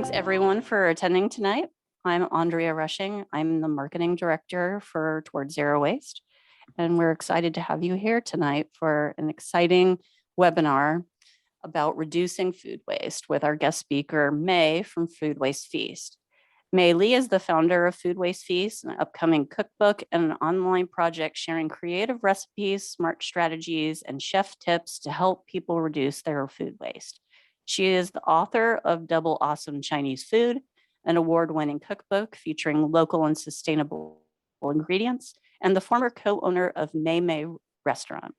Thanks everyone for attending tonight. I'm Andrea Rushing. I'm the marketing director for Towards Zero Waste, and we're excited to have you here tonight for an exciting webinar about reducing food waste with our guest speaker, Mei from Food Waste Feast. Mei Li is the founder of Food Waste Feast, an upcoming cookbook and an online project sharing creative recipes, smart strategies, and chef tips to help people reduce their food waste. She is the author of Double Awesome Chinese Food, an award-winning cookbook featuring local and sustainable ingredients, and the former co-owner of Mei Mei Restaurant.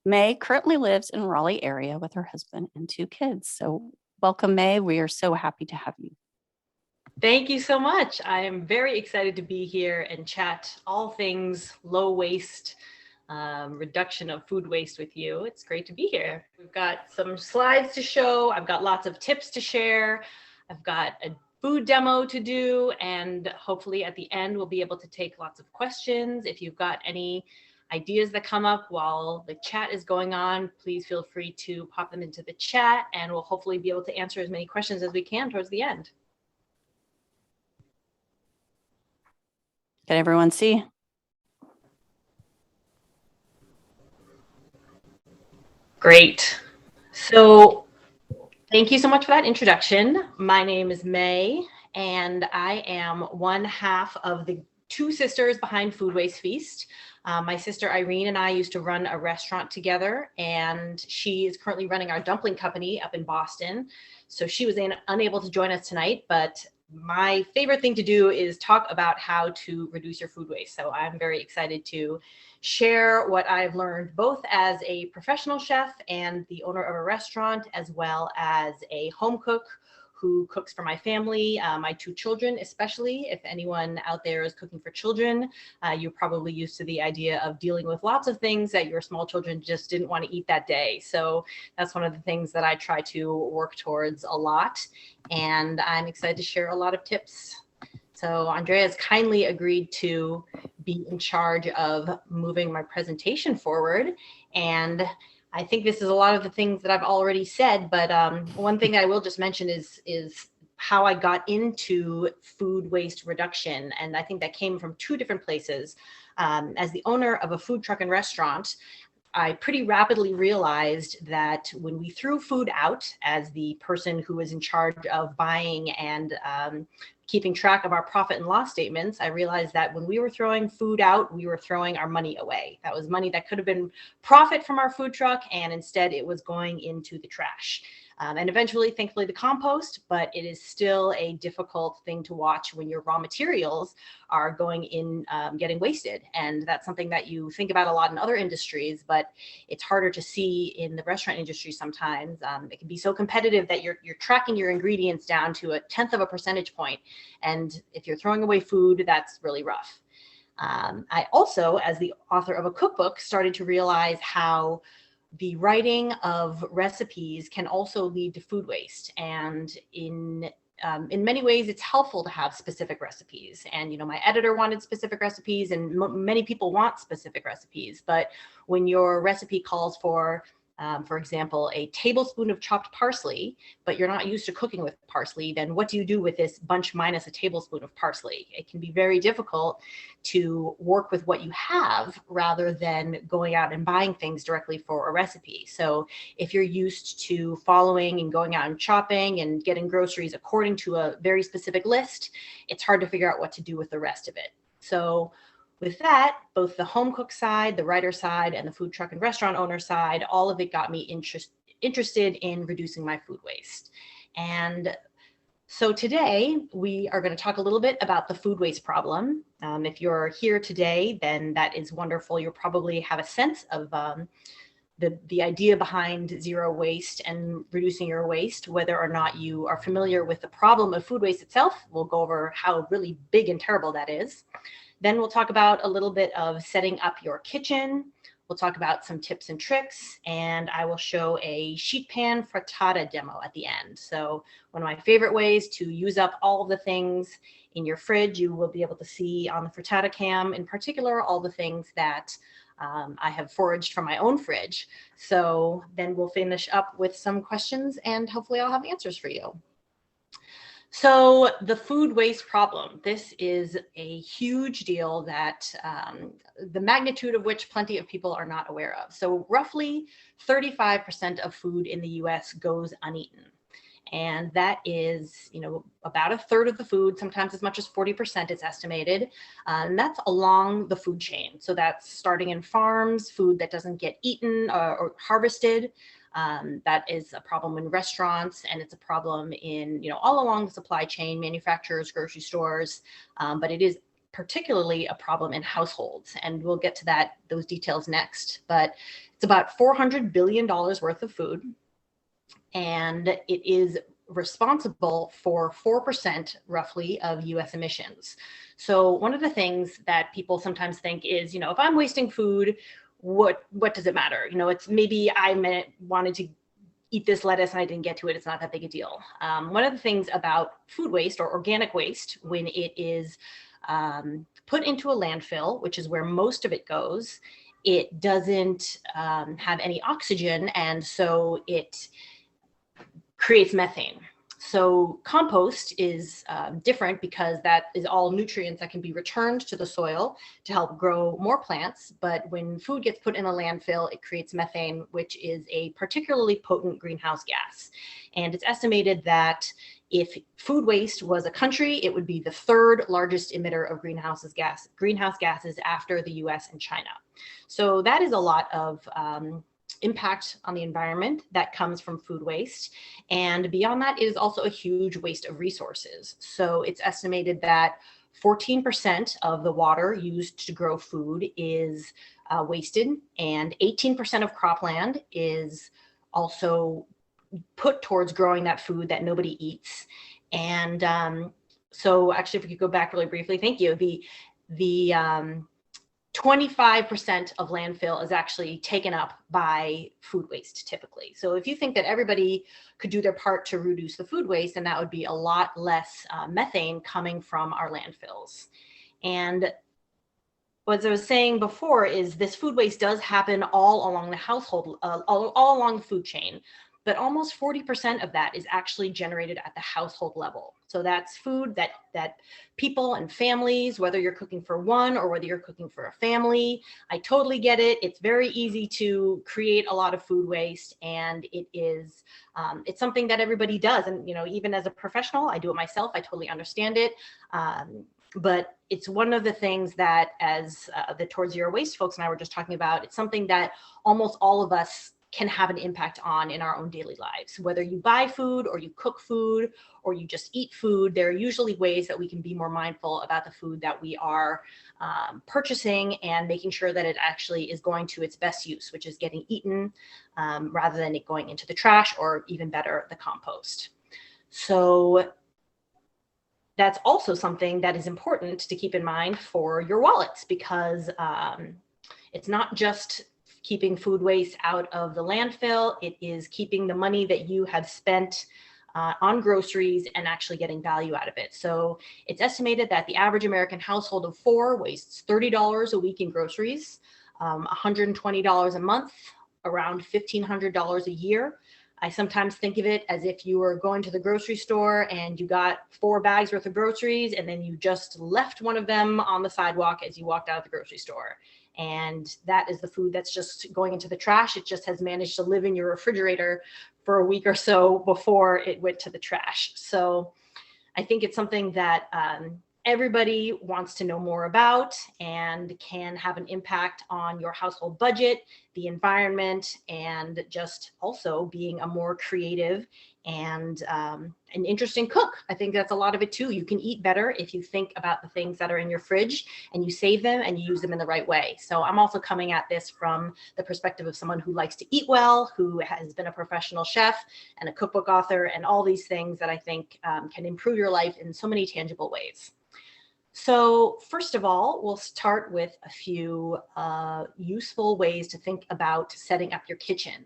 Mei currently lives in Raleigh area with her husband and 2 kids. So welcome, Mei. We are so happy to have you. Thank you so much. I am very excited to be here and chat all things low waste, reduction of food waste with you. It's great to be here. We've got some slides to show. I've got lots of tips to share. I've got a food demo to do, and hopefully at the end we'll be able to take lots of questions. If you've got any ideas that come up while the chat is going on, please feel free to pop them into the chat, and we'll hopefully be able to answer as many questions as we can towards the end. Can everyone see? Great. So thank you so much for that introduction. My name is Mei, and I am one half of the 2 sisters behind Food Waste Feast. My sister Irene and I used to run a restaurant together, and she is currently running our dumpling company up in Boston. So she was unable to join us tonight, but my favorite thing to do is talk about how to reduce your food waste. So I'm very excited to share what I've learned both as a professional chef and the owner of a restaurant, as well as a home cook who cooks for my family, my 2 children, especially. If anyone out there is cooking for children, you're probably used to the idea of dealing with lots of things that your small children just didn't want to eat that day. So that's one of the things that I try to work towards a lot. And I'm excited to share a lot of tips. So Andrea has kindly agreed to be in charge of moving my presentation forward. And I think this is a lot of the things that I've already said, but one thing I will just mention is how I got into food waste reduction. And I think that came from 2 different places. As the owner of a food truck and restaurant, I pretty rapidly realized that when we threw food out, as the person who was in charge of buying and keeping track of our profit and loss statements, I realized that when we were throwing food out, we were throwing our money away. That was money that could have been profit from our food truck, and instead it was going into the trash. And eventually, thankfully, the compost, but it is still a difficult thing to watch when your raw materials are going in, getting wasted. And that's something that you think about a lot in other industries, but it's harder to see in the restaurant industry sometimes. It can be so competitive that you're tracking your ingredients down to 1/10 of a percentage point. And if you're throwing away food, that's really rough. I also, as the author of a cookbook, started to realize how the writing of recipes can also lead to food waste. And in many ways, it's helpful to have specific recipes. And, my editor wanted specific recipes, and many people want specific recipes. But when your recipe calls for example, a tablespoon of chopped parsley, but you're not used to cooking with parsley, then what do you do with this bunch minus a tablespoon of parsley? It can be very difficult to work with what you have rather than going out and buying things directly for a recipe. So if you're used to following and going out and shopping and getting groceries according to a very specific list, it's hard to figure out what to do with the rest of it. So with that, both the home cook side, the writer side, and the food truck and restaurant owner side, all of it got me interested in reducing my food waste. And so today we are going to talk a little bit about the food waste problem. If you're here today, then that is wonderful. You'll probably have a sense of the idea behind zero waste and reducing your waste. Whether or not you are familiar with the problem of food waste itself, we'll go over how really big and terrible that is. Then we'll talk about a little bit of setting up your kitchen. We'll talk about some tips and tricks, and I will show a sheet pan frittata demo at the end. So one of my favorite ways to use up all of the things in your fridge. You will be able to see on the frittata cam, in particular, all the things that I have foraged from my own fridge. So then we'll finish up with some questions, and hopefully I'll have answers for you. So the food waste problem, this is a huge deal that the magnitude of which plenty of people are not aware of. So roughly 35% of food in the US goes uneaten. And that is, about a third of the food, sometimes as much as 40% is estimated. And that's along the food chain. So that's starting in farms, food that doesn't get eaten or harvested. That is a problem in restaurants, and it's a problem in, all along the supply chain, manufacturers, grocery stores, but it is particularly a problem in households. And we'll get to those details next. But it's about $400 billion worth of food. And it is responsible for 4% roughly of US emissions. So one of the things that people sometimes think is, if I'm wasting food, what does it matter? It's maybe wanted to eat this lettuce and I didn't get to it. It's not that big a deal. One of the things about food waste or organic waste, when it is put into a landfill, which is where most of it goes, it doesn't have any oxygen, and so it creates methane. So compost is different because that is all nutrients that can be returned to the soil to help grow more plants. But when food gets put in a landfill, it creates methane, which is a particularly potent greenhouse gas. And it's estimated that if food waste was a country, it would be the third largest emitter of greenhouse gases after the US and China. So that is a lot of impact on the environment that comes from food waste. And beyond that, it is also a huge waste of resources. So it's estimated that 14% of the water used to grow food is wasted, and 18% of cropland is also put towards growing that food that nobody eats. And so actually, if we could go back really briefly, thank you. The 25% of landfill is actually taken up by food waste typically. So if you think that everybody could do their part to reduce the food waste, then that would be a lot less methane coming from our landfills. And what I was saying before is this food waste does happen all along the household, all along the food chain, but almost 40% of that is actually generated at the household level. So that's food that people and families, whether you're cooking for one or whether you're cooking for a family, I totally get it. It's very easy to create a lot of food waste, and it is it's something that everybody does. And even as a professional, I do it myself. I totally understand it. But it's one of the things that, as the Towards Zero Waste folks and I were just talking about, it's something that almost all of us can have an impact on in our own daily lives. Whether you buy food or you cook food or you just eat food, there are usually ways that we can be more mindful about the food that we are purchasing and making sure that it actually is going to its best use, which is getting eaten rather than it going into the trash, or even better, the compost. So that's also something that is important to keep in mind for your wallets, because it's not just keeping food waste out of the landfill, it is keeping the money that you have spent on groceries and actually getting value out of it. So it's estimated that the average American household of four wastes $30 a week in groceries, $120 a month, around $1,500 a year. I sometimes think of it as if you were going to the grocery store and you got 4 bags worth of groceries, and then you just left one of them on the sidewalk as you walked out of the grocery store. And that is the food that's just going into the trash. It just has managed to live in your refrigerator for a week or so before it went to the trash. So I think it's something that everybody wants to know more about and can have an impact on your household budget, the environment, and just also being a more creative and an interesting cook. I think that's a lot of it too. You can eat better if you think about the things that are in your fridge and you save them and you use them in the right way. So I'm also coming at this from the perspective of someone who likes to eat well, who has been a professional chef and a cookbook author, and all these things that I think can improve your life in so many tangible ways. So first of all, we'll start with a few useful ways to think about setting up your kitchen.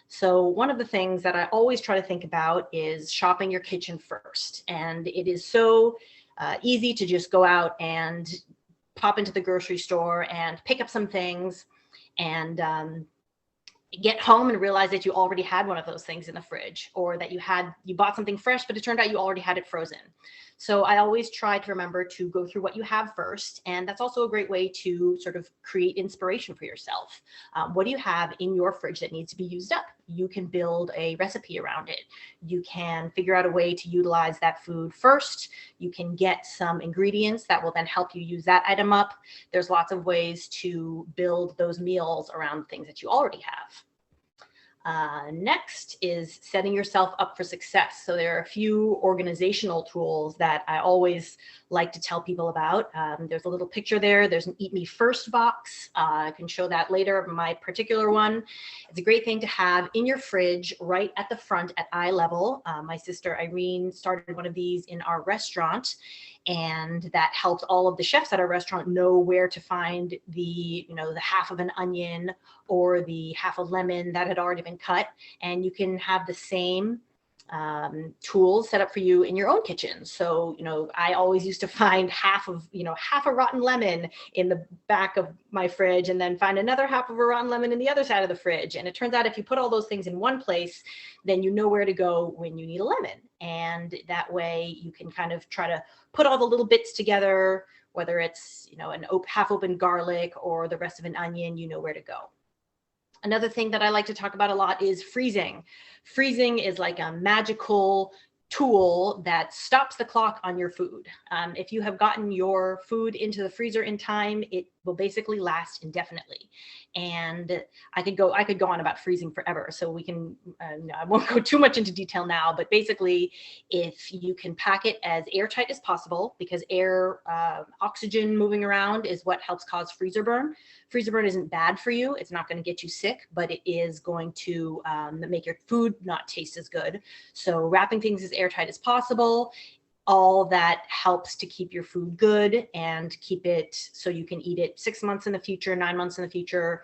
So one of the things that I always try to think about is shopping your kitchen first. And it is so easy to just go out and pop into the grocery store and pick up some things. And get home and realize that you already had one of those things in the fridge, or that you bought something fresh, but it turned out you already had it frozen. So I always try to remember to go through what you have first. And that's also a great way to sort of create inspiration for yourself. What do you have in your fridge that needs to be used up? You can build a recipe around it. You can figure out a way to utilize that food first. You can get some ingredients that will then help you use that item up. There's lots of ways to build those meals around things that you already have. Next is setting yourself up for success. So there are a few organizational tools that I always like to tell people about. There's a little picture there. There's an Eat Me First box. I can show that later. My particular one, it's a great thing to have in your fridge right at the front at eye level. My sister Irene started one of these in our restaurant, and that helps all of the chefs at our restaurant know where to find the half of an onion or the half a lemon that had already been cut. And you can have the same tools set up for you in your own kitchen. So, I always used to find half a rotten lemon in the back of my fridge, and then find another half of a rotten lemon in the other side of the fridge. And it turns out if you put all those things in one place, then you know where to go when you need a lemon. And that way you can kind of try to put all the little bits together, whether it's, an half open garlic or the rest of an onion, you know where to go. Another thing that I like to talk about a lot is freezing. Freezing is like a magical tool that stops the clock on your food. If you have gotten your food into the freezer in time, it will basically last indefinitely. And I could go on about freezing forever. So we can, I won't go too much into detail now, but basically if you can pack it as airtight as possible, because air, oxygen moving around is what helps cause freezer burn. Freezer burn isn't bad for you. It's not going to get you sick, but it is going to make your food not taste as good. So wrapping things as airtight as possible, all that helps to keep your food good and keep it so you can eat it 6 months in the future, 9 months in the future,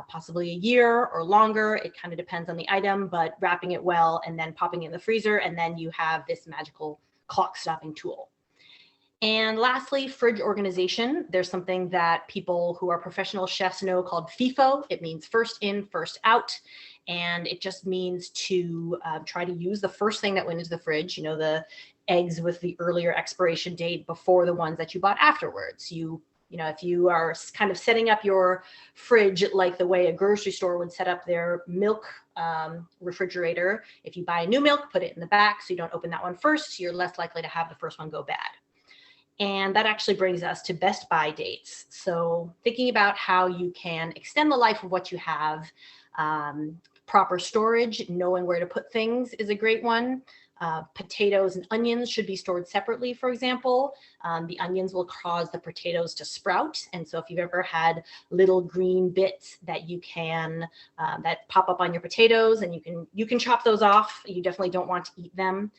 possibly a year or longer. It kind of depends on the item, but wrapping it well and then popping it in the freezer, and then you have this magical clock stopping tool. And lastly, fridge organization. There's something that people who are professional chefs know called FIFO. It means first in, first out. And it just means to try to use the first thing that went into the fridge, the eggs with the earlier expiration date before the ones that you bought afterwards. If you are kind of setting up your fridge like the way a grocery store would set up their milk refrigerator, if you buy new milk, put it in the back so you don't open that one first, you're less likely to have the first one go bad. And that actually brings us to best by dates. So thinking about how you can extend the life of what you have, proper storage, knowing where to put things is a great one. Potatoes and onions should be stored separately, for example. The onions will cause the potatoes to sprout. And so if you've ever had little green bits that you can, that pop up on your potatoes, and you can chop those off. You definitely don't want to eat them.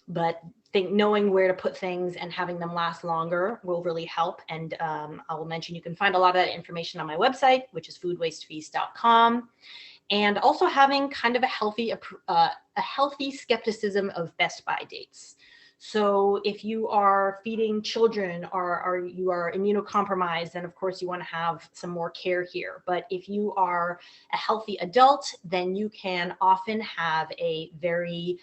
But knowing where to put things and having them last longer will really help. And I will mention you can find a lot of that information on my website, which is foodwastefeast.com. And also having kind of a healthy skepticism of best by dates. So if you are feeding children or you are immunocompromised, then of course you want to have some more care here. But if you are a healthy adult, then you can often have a very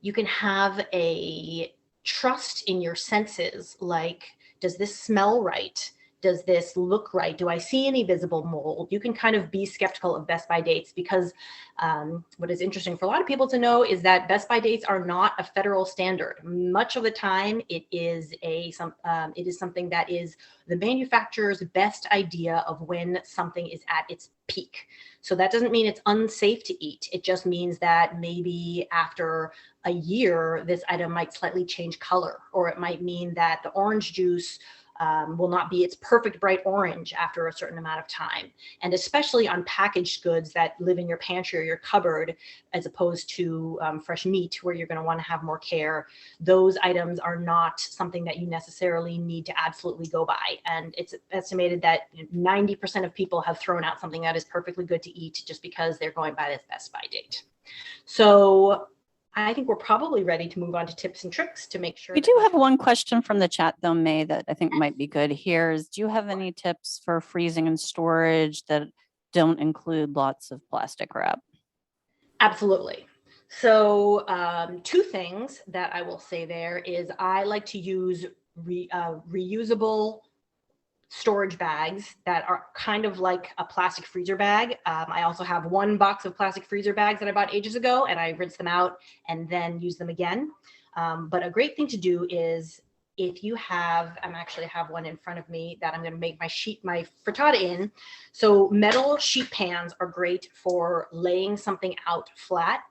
you can have a trust in your senses, like, does this smell right? Does this look right? Do I see any visible mold? You can kind of be skeptical of best by dates, because what is interesting for a lot of people to know is that best by dates are not a federal standard. Much of the time, it is something that is the manufacturer's best idea of when something is at its peak. So that doesn't mean it's unsafe to eat. It just means that maybe after a year, this item might slightly change color, or it might mean that the orange juice will not be its perfect bright orange after a certain amount of time. And especially on packaged goods that live in your pantry or your cupboard, as opposed to fresh meat, where you're going to want to have more care, those items are not something that you necessarily need to absolutely go by. And it's estimated that 90% of people have thrown out something that is perfectly good to eat just because they're going by this best by date. So I think we're probably ready to move on to tips and tricks to make sure. We do have one question from the chat though, May, that I think might be good here is, do you have any tips for freezing and storage that don't include lots of plastic wrap. Absolutely. So two things that I will say there is I like to use reusable storage bags that are kind of like a plastic freezer bag. I also have one box of plastic freezer bags that I bought ages ago, and I rinse them out and then use them again. But a great thing to do is if you have, I actually have one in front of me that I'm going to make my frittata in. So metal sheet pans are great for laying something out flat,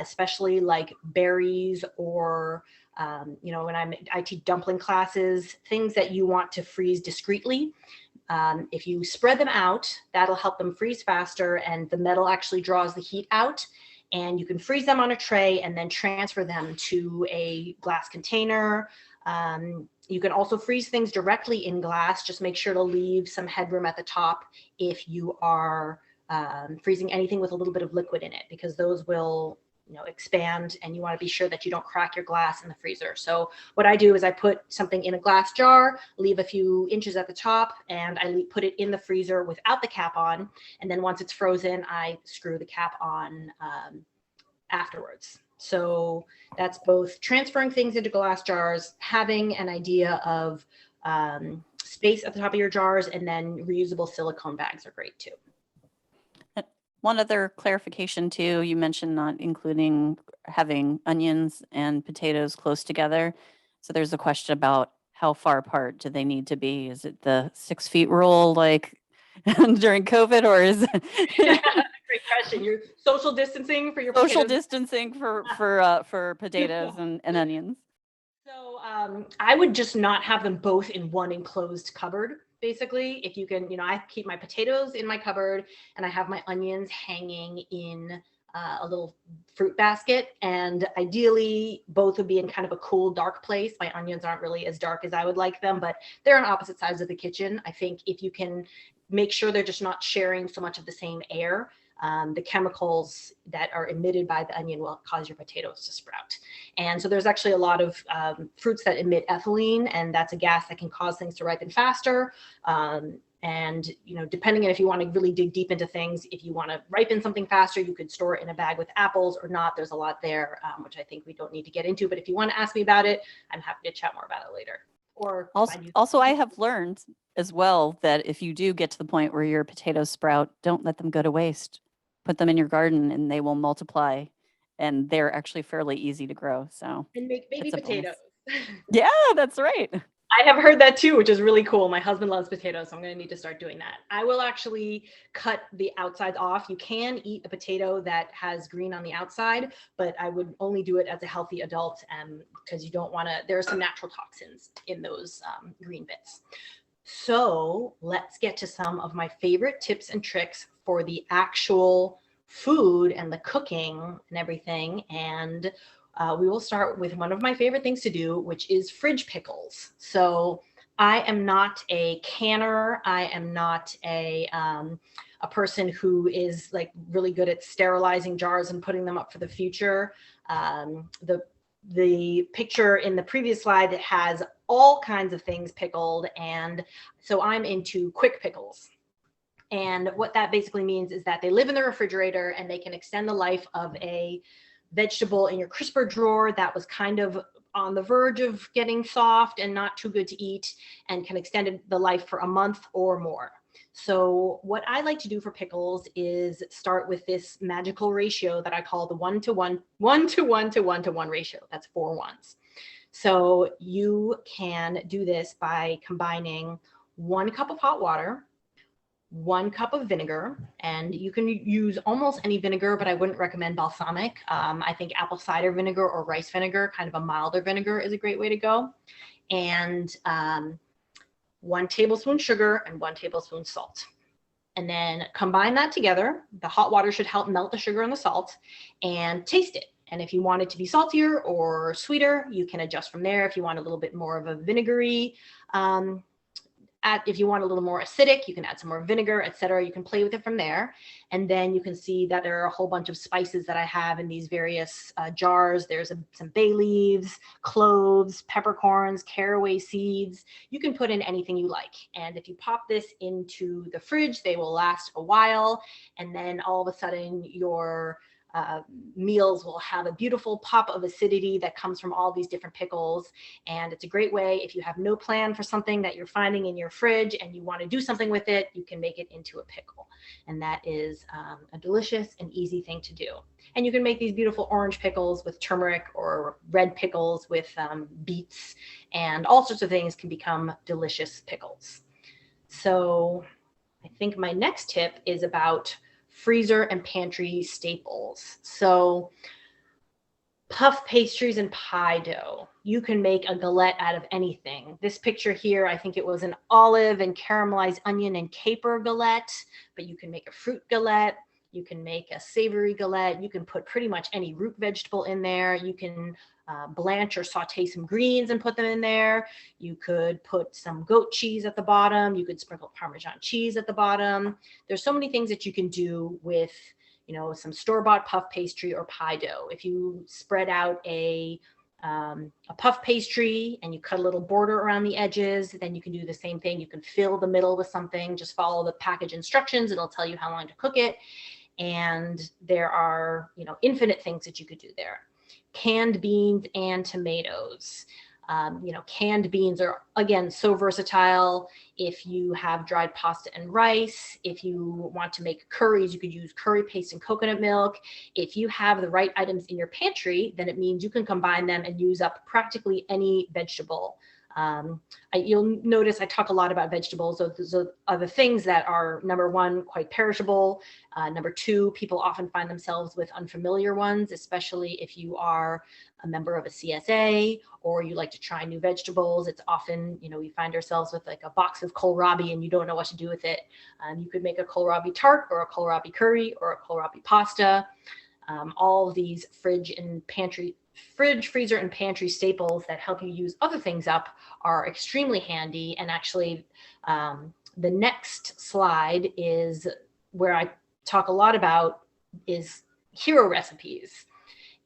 especially like berries or when I teach dumpling classes, things that you want to freeze discreetly. If you spread them out, that'll help them freeze faster, and the metal actually draws the heat out. And you can freeze them on a tray and then transfer them to a glass container. You can also freeze things directly in glass. Just make sure to leave some headroom at the top if you are freezing anything with a little bit of liquid in it, because those will expand, and you want to be sure that you don't crack your glass in the freezer. So what I do is I put something in a glass jar, leave a few inches at the top, and I put it in the freezer without the cap on. And then once it's frozen, I screw the cap on afterwards. So that's both transferring things into glass jars, having an idea of space at the top of your jars, and then reusable silicone bags are great too. One other clarification too, you mentioned not including having onions and potatoes close together. So there's a question about how far apart do they need to be? Is it the 6 feet rule like during COVID, or is it great question? You're social distancing for your social potatoes? distancing for potatoes and onions? So I would just not have them both in one enclosed cupboard. Basically, if you can, I keep my potatoes in my cupboard and I have my onions hanging in a little fruit basket. And ideally, both would be in kind of a cool, dark place. My onions aren't really as dark as I would like them, but they're on opposite sides of the kitchen. I think if you can make sure they're just not sharing so much of the same air, the chemicals that are emitted by the onion will cause your potatoes to sprout. And so there's actually a lot of fruits that emit ethylene, and that's a gas that can cause things to ripen faster. And depending on if you want to really dig deep into things, if you want to ripen something faster, you could store it in a bag with apples or not. There's a lot there, which I think we don't need to get into. But if you want to ask me about it, I'm happy to chat more about it later. Or also I have learned as well that if you do get to the point where your potatoes sprout, don't let them go to waste. Put them in your garden and they will multiply, and they're actually fairly easy to grow. So and make baby potatoes. Yeah, that's right. I have heard that too, which is really cool. My husband loves potatoes, so I'm going to need to start doing that. I will actually cut the outsides off. You can eat a potato that has green on the outside, but I would only do it as a healthy adult because you don't want to, there are some natural toxins in those green bits. So let's get to some of my favorite tips and tricks for the actual food and the cooking and everything. And we will start with one of my favorite things to do, which is fridge pickles. So I am not a canner. I am not a person who is like really good at sterilizing jars and putting them up for the future. The picture in the previous slide that has all kinds of things pickled. And so I'm into quick pickles. And what that basically means is that they live in the refrigerator and they can extend the life of a vegetable in your crisper drawer that was kind of on the verge of getting soft and not too good to eat, and can extend the life for a month or more. So what I like to do for pickles is start with this magical ratio that I call the 1-to-1 ratio. That's 4 ones. So you can do this by combining 1 cup of hot water, 1 cup of vinegar, and you can use almost any vinegar, but I wouldn't recommend balsamic. I think apple cider vinegar or rice vinegar, kind of a milder vinegar, is a great way to go. And 1 tablespoon sugar and 1 tablespoon salt. And then combine that together. The hot water should help melt the sugar and the salt, and taste it. And if you want it to be saltier or sweeter, you can adjust from there. If you want a little bit more of a vinegary add, if you want a little more acidic, you can add some more vinegar, etc. You can play with it from there. And then you can see that there are a whole bunch of spices that I have in these various jars. There's some bay leaves, cloves, peppercorns, caraway seeds. You can put in anything you like. And if you pop this into the fridge, they will last a while. And then all of a sudden your meals will have a beautiful pop of acidity that comes from all these different pickles. And it's a great way, if you have no plan for something that you're finding in your fridge and you want to do something with it, you can make it into a pickle. And that is a delicious and easy thing to do. And you can make these beautiful orange pickles with turmeric, or red pickles with beets, and all sorts of things can become delicious pickles. So I think my next tip is about freezer and pantry staples. So puff pastries and pie dough. You can make a galette out of anything. This picture here, I think it was an olive and caramelized onion and caper galette, but you can make a fruit galette. You can make a savory galette. You can put pretty much any root vegetable in there. You can blanch or saute some greens and put them in there. You could put some goat cheese at the bottom. You could sprinkle Parmesan cheese at the bottom. There's so many things that you can do with, you know, some store-bought puff pastry or pie dough. If you spread out a puff pastry and you cut a little border around the edges, then you can do the same thing. You can fill the middle with something. Just follow the package instructions. It'll tell you how long to cook it. And there are, you know, infinite things that you could do there. Canned beans and tomatoes. You know, canned beans are, again, so versatile. If you have dried pasta and rice, if you want to make curries, you could use curry paste and coconut milk. If you have the right items in your pantry, then it means you can combine them and use up practically any vegetable. You'll notice I talk a lot about vegetables. So those are the things that are, number one, quite perishable. Number two, people often find themselves with unfamiliar ones, especially if you are a member of a CSA or you like to try new vegetables. It's often, you know, we find ourselves with like a box of kohlrabi and you don't know what to do with it. You could make a kohlrabi tart or a kohlrabi curry or a kohlrabi pasta. All of these fridge, freezer, and pantry staples that help you use other things up are extremely handy. And actually, the next slide is where I talk a lot about is hero recipes.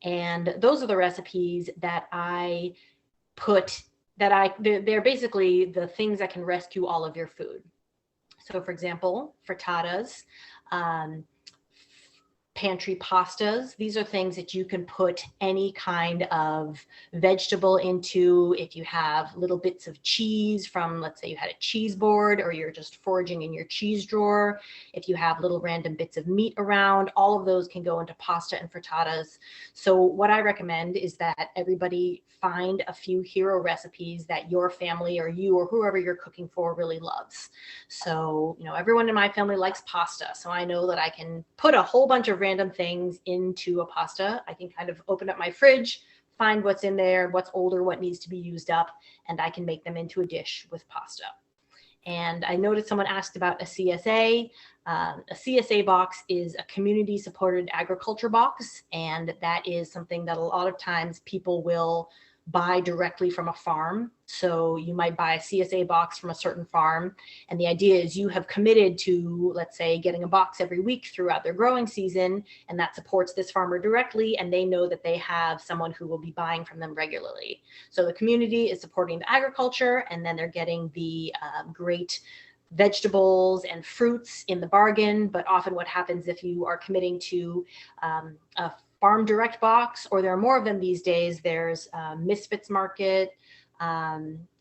And those are the recipes that I put, they're basically the things that can rescue all of your food. So for example, frittatas, pantry pastas. These are things that you can put any kind of vegetable into. If you have little bits of cheese from, let's say you had a cheese board or you're just foraging in your cheese drawer, if you have little random bits of meat around, all of those can go into pasta and frittatas. So what I recommend is that everybody find a few hero recipes that your family or you or whoever you're cooking for really loves. So, you know, everyone in my family likes pasta. So I know that I can put a whole bunch of random things into a pasta. I can kind of open up my fridge, find what's in there, what's older, what needs to be used up, and I can make them into a dish with pasta. And I noticed someone asked about a CSA. A CSA box is a community supported agriculture box. And that is something that a lot of times people will buy directly from a farm. So you might buy a CSA box from a certain farm. And the idea is you have committed to, let's say, getting a box every week throughout their growing season, and that supports this farmer directly, and they know that they have someone who will be buying from them regularly. So the community is supporting the agriculture, and then they're getting the great vegetables and fruits in the bargain. But often what happens if you are committing to a farm direct box, or there are more of them these days, there's Misfits Market,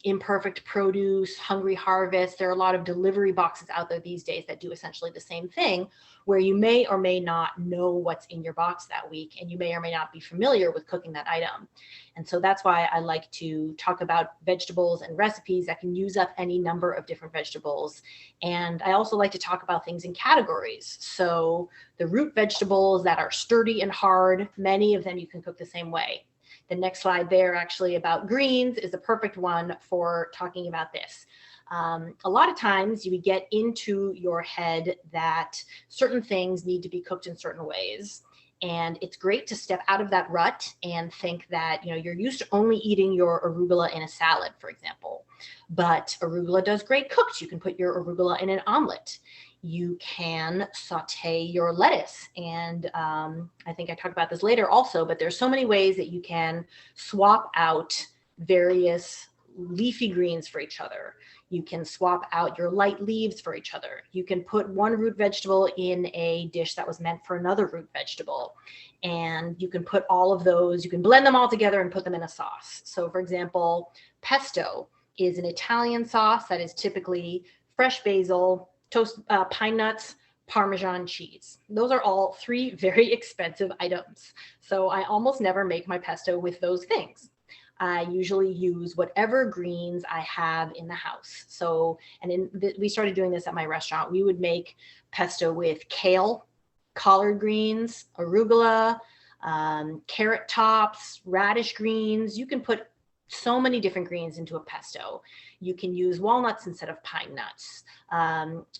Imperfect Produce, Hungry Harvest. There are a lot of delivery boxes out there these days that do essentially the same thing, where you may or may not know what's in your box that week, and you may or may not be familiar with cooking that item. And so that's why I like to talk about vegetables and recipes that can use up any number of different vegetables. And I also like to talk about things in categories. So the root vegetables that are sturdy and hard, many of them you can cook the same way. The next slide there actually about greens is a perfect one for talking about this. A lot of times you would get into your head that certain things need to be cooked in certain ways. And it's great to step out of that rut and think that, you know, you're used to only eating your arugula in a salad, for example. But arugula does great cooked. You can put your arugula in an omelet. You can saute your lettuce. And I think I talk about this later also, but there's so many ways that you can swap out various leafy greens for each other. You can swap out your light leaves for each other. You can put one root vegetable in a dish that was meant for another root vegetable. And you can put all of those, you can blend them all together and put them in a sauce. So for example, pesto is an Italian sauce that is typically fresh basil, pine nuts, Parmesan cheese. Those are all three very expensive items. So I almost never make my pesto with those things. I usually use whatever greens I have in the house. So, and we started doing this at my restaurant. We would make pesto with kale, collard greens, arugula, carrot tops, radish greens. You can put so many different greens into a pesto. You can use walnuts instead of pine nuts.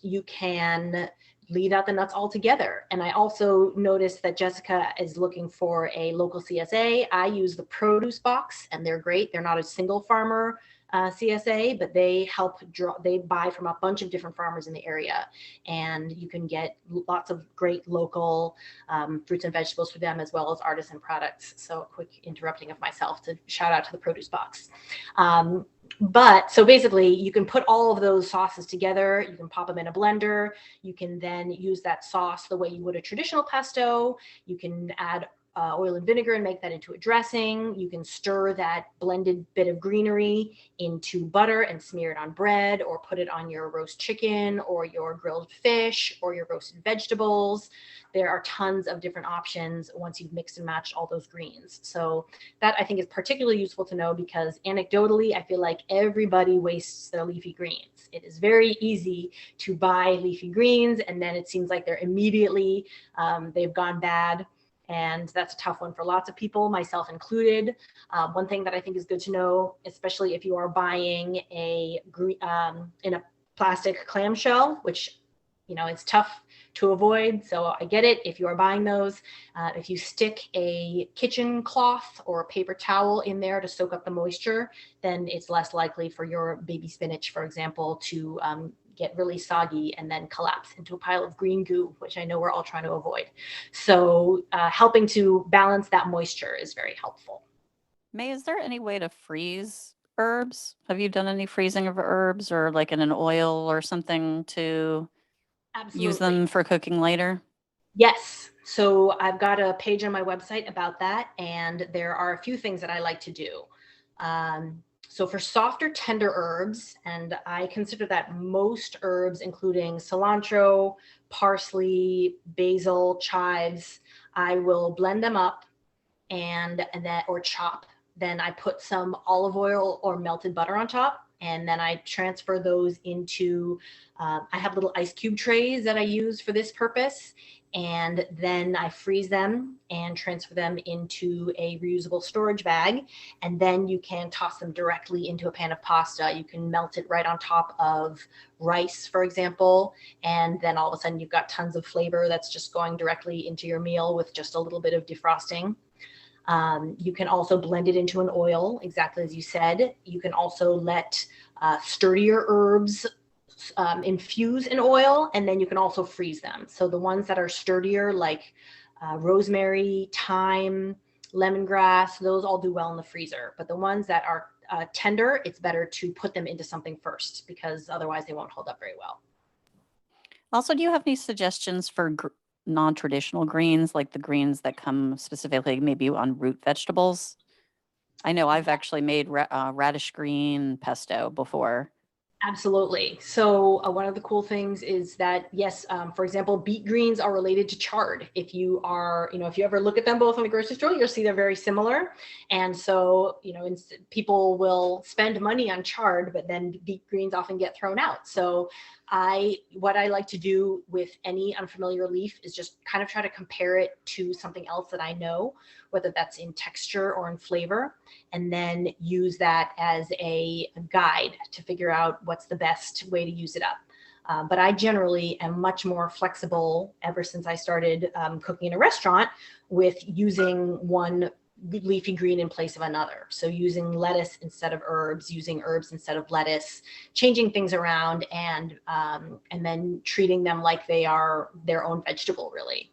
You can leave out the nuts altogether. And I also noticed that Jessica is looking for a local CSA. I use the produce box and they're great. They're not a single farmer CSA, but they they buy from a bunch of different farmers in the area. And you can get lots of great local fruits and vegetables for them, as well as artisan products. So a quick interrupting of myself to shout out to the produce box. But so basically you can put all of those sauces together. You can pop them in a blender. You can then use that sauce the way you would a traditional pesto. You can add oil and vinegar and make that into a dressing. You can stir that blended bit of greenery into butter and smear it on bread, or put it on your roast chicken or your grilled fish or your roasted vegetables. There are tons of different options once you've mixed and matched all those greens. So that I think is particularly useful to know, because anecdotally, I feel like everybody wastes their leafy greens. It is very easy to buy leafy greens and then it seems like they're immediately, they've gone bad. And that's a tough one for lots of people, myself included. One thing that I think is good to know, especially if you are buying in a plastic clamshell, which, you know, it's tough to avoid. So I get it. If you are buying those, if you stick a kitchen cloth or a paper towel in there to soak up the moisture, then it's less likely for your baby spinach, for example, to get really soggy and then collapse into a pile of green goo, which I know we're all trying to avoid. So helping to balance that moisture is very helpful. May, is there any way to freeze herbs? Have you done any freezing of herbs, or like in an oil or something to use them for cooking later? Yes. So I've got a page on my website about that, and there are a few things that I like to do. So for softer, tender herbs, and I consider that most herbs, including cilantro, parsley, basil, chives, I will blend them up or chop. Then I put some olive oil or melted butter on top, and then I transfer those into, I have little ice cube trays that I use for this purpose. And then I freeze them and transfer them into a reusable storage bag. And then you can toss them directly into a pan of pasta. You can melt it right on top of rice, for example. And then all of a sudden you've got tons of flavor that's just going directly into your meal with just a little bit of defrosting. You can also blend it into an oil, exactly as you said. You can also let sturdier herbs infuse in oil, and then you can also freeze them. So the ones that are sturdier, like rosemary, thyme, lemongrass, those all do well in the freezer. But the ones that are tender, it's better to put them into something first, because otherwise they won't hold up very well. Also, do you have any suggestions for non-traditional greens, like the greens that come specifically maybe on root vegetables? I know I've actually made radish green pesto before. Absolutely. So one of the cool things is that, yes, for example, beet greens are related to chard. If you ever look at them both in the grocery store, you'll see they're very similar. And so, people will spend money on chard, but then beet greens often get thrown out. So what I like to do with any unfamiliar leaf is just kind of try to compare it to something else that I know, whether that's in texture or in flavor, and then use that as a guide to figure out what's the best way to use it up. But I generally am much more flexible ever since I started cooking in a restaurant with using one leafy green in place of another. So using lettuce instead of herbs, using herbs instead of lettuce, changing things around, and then treating them like they are their own vegetable, really.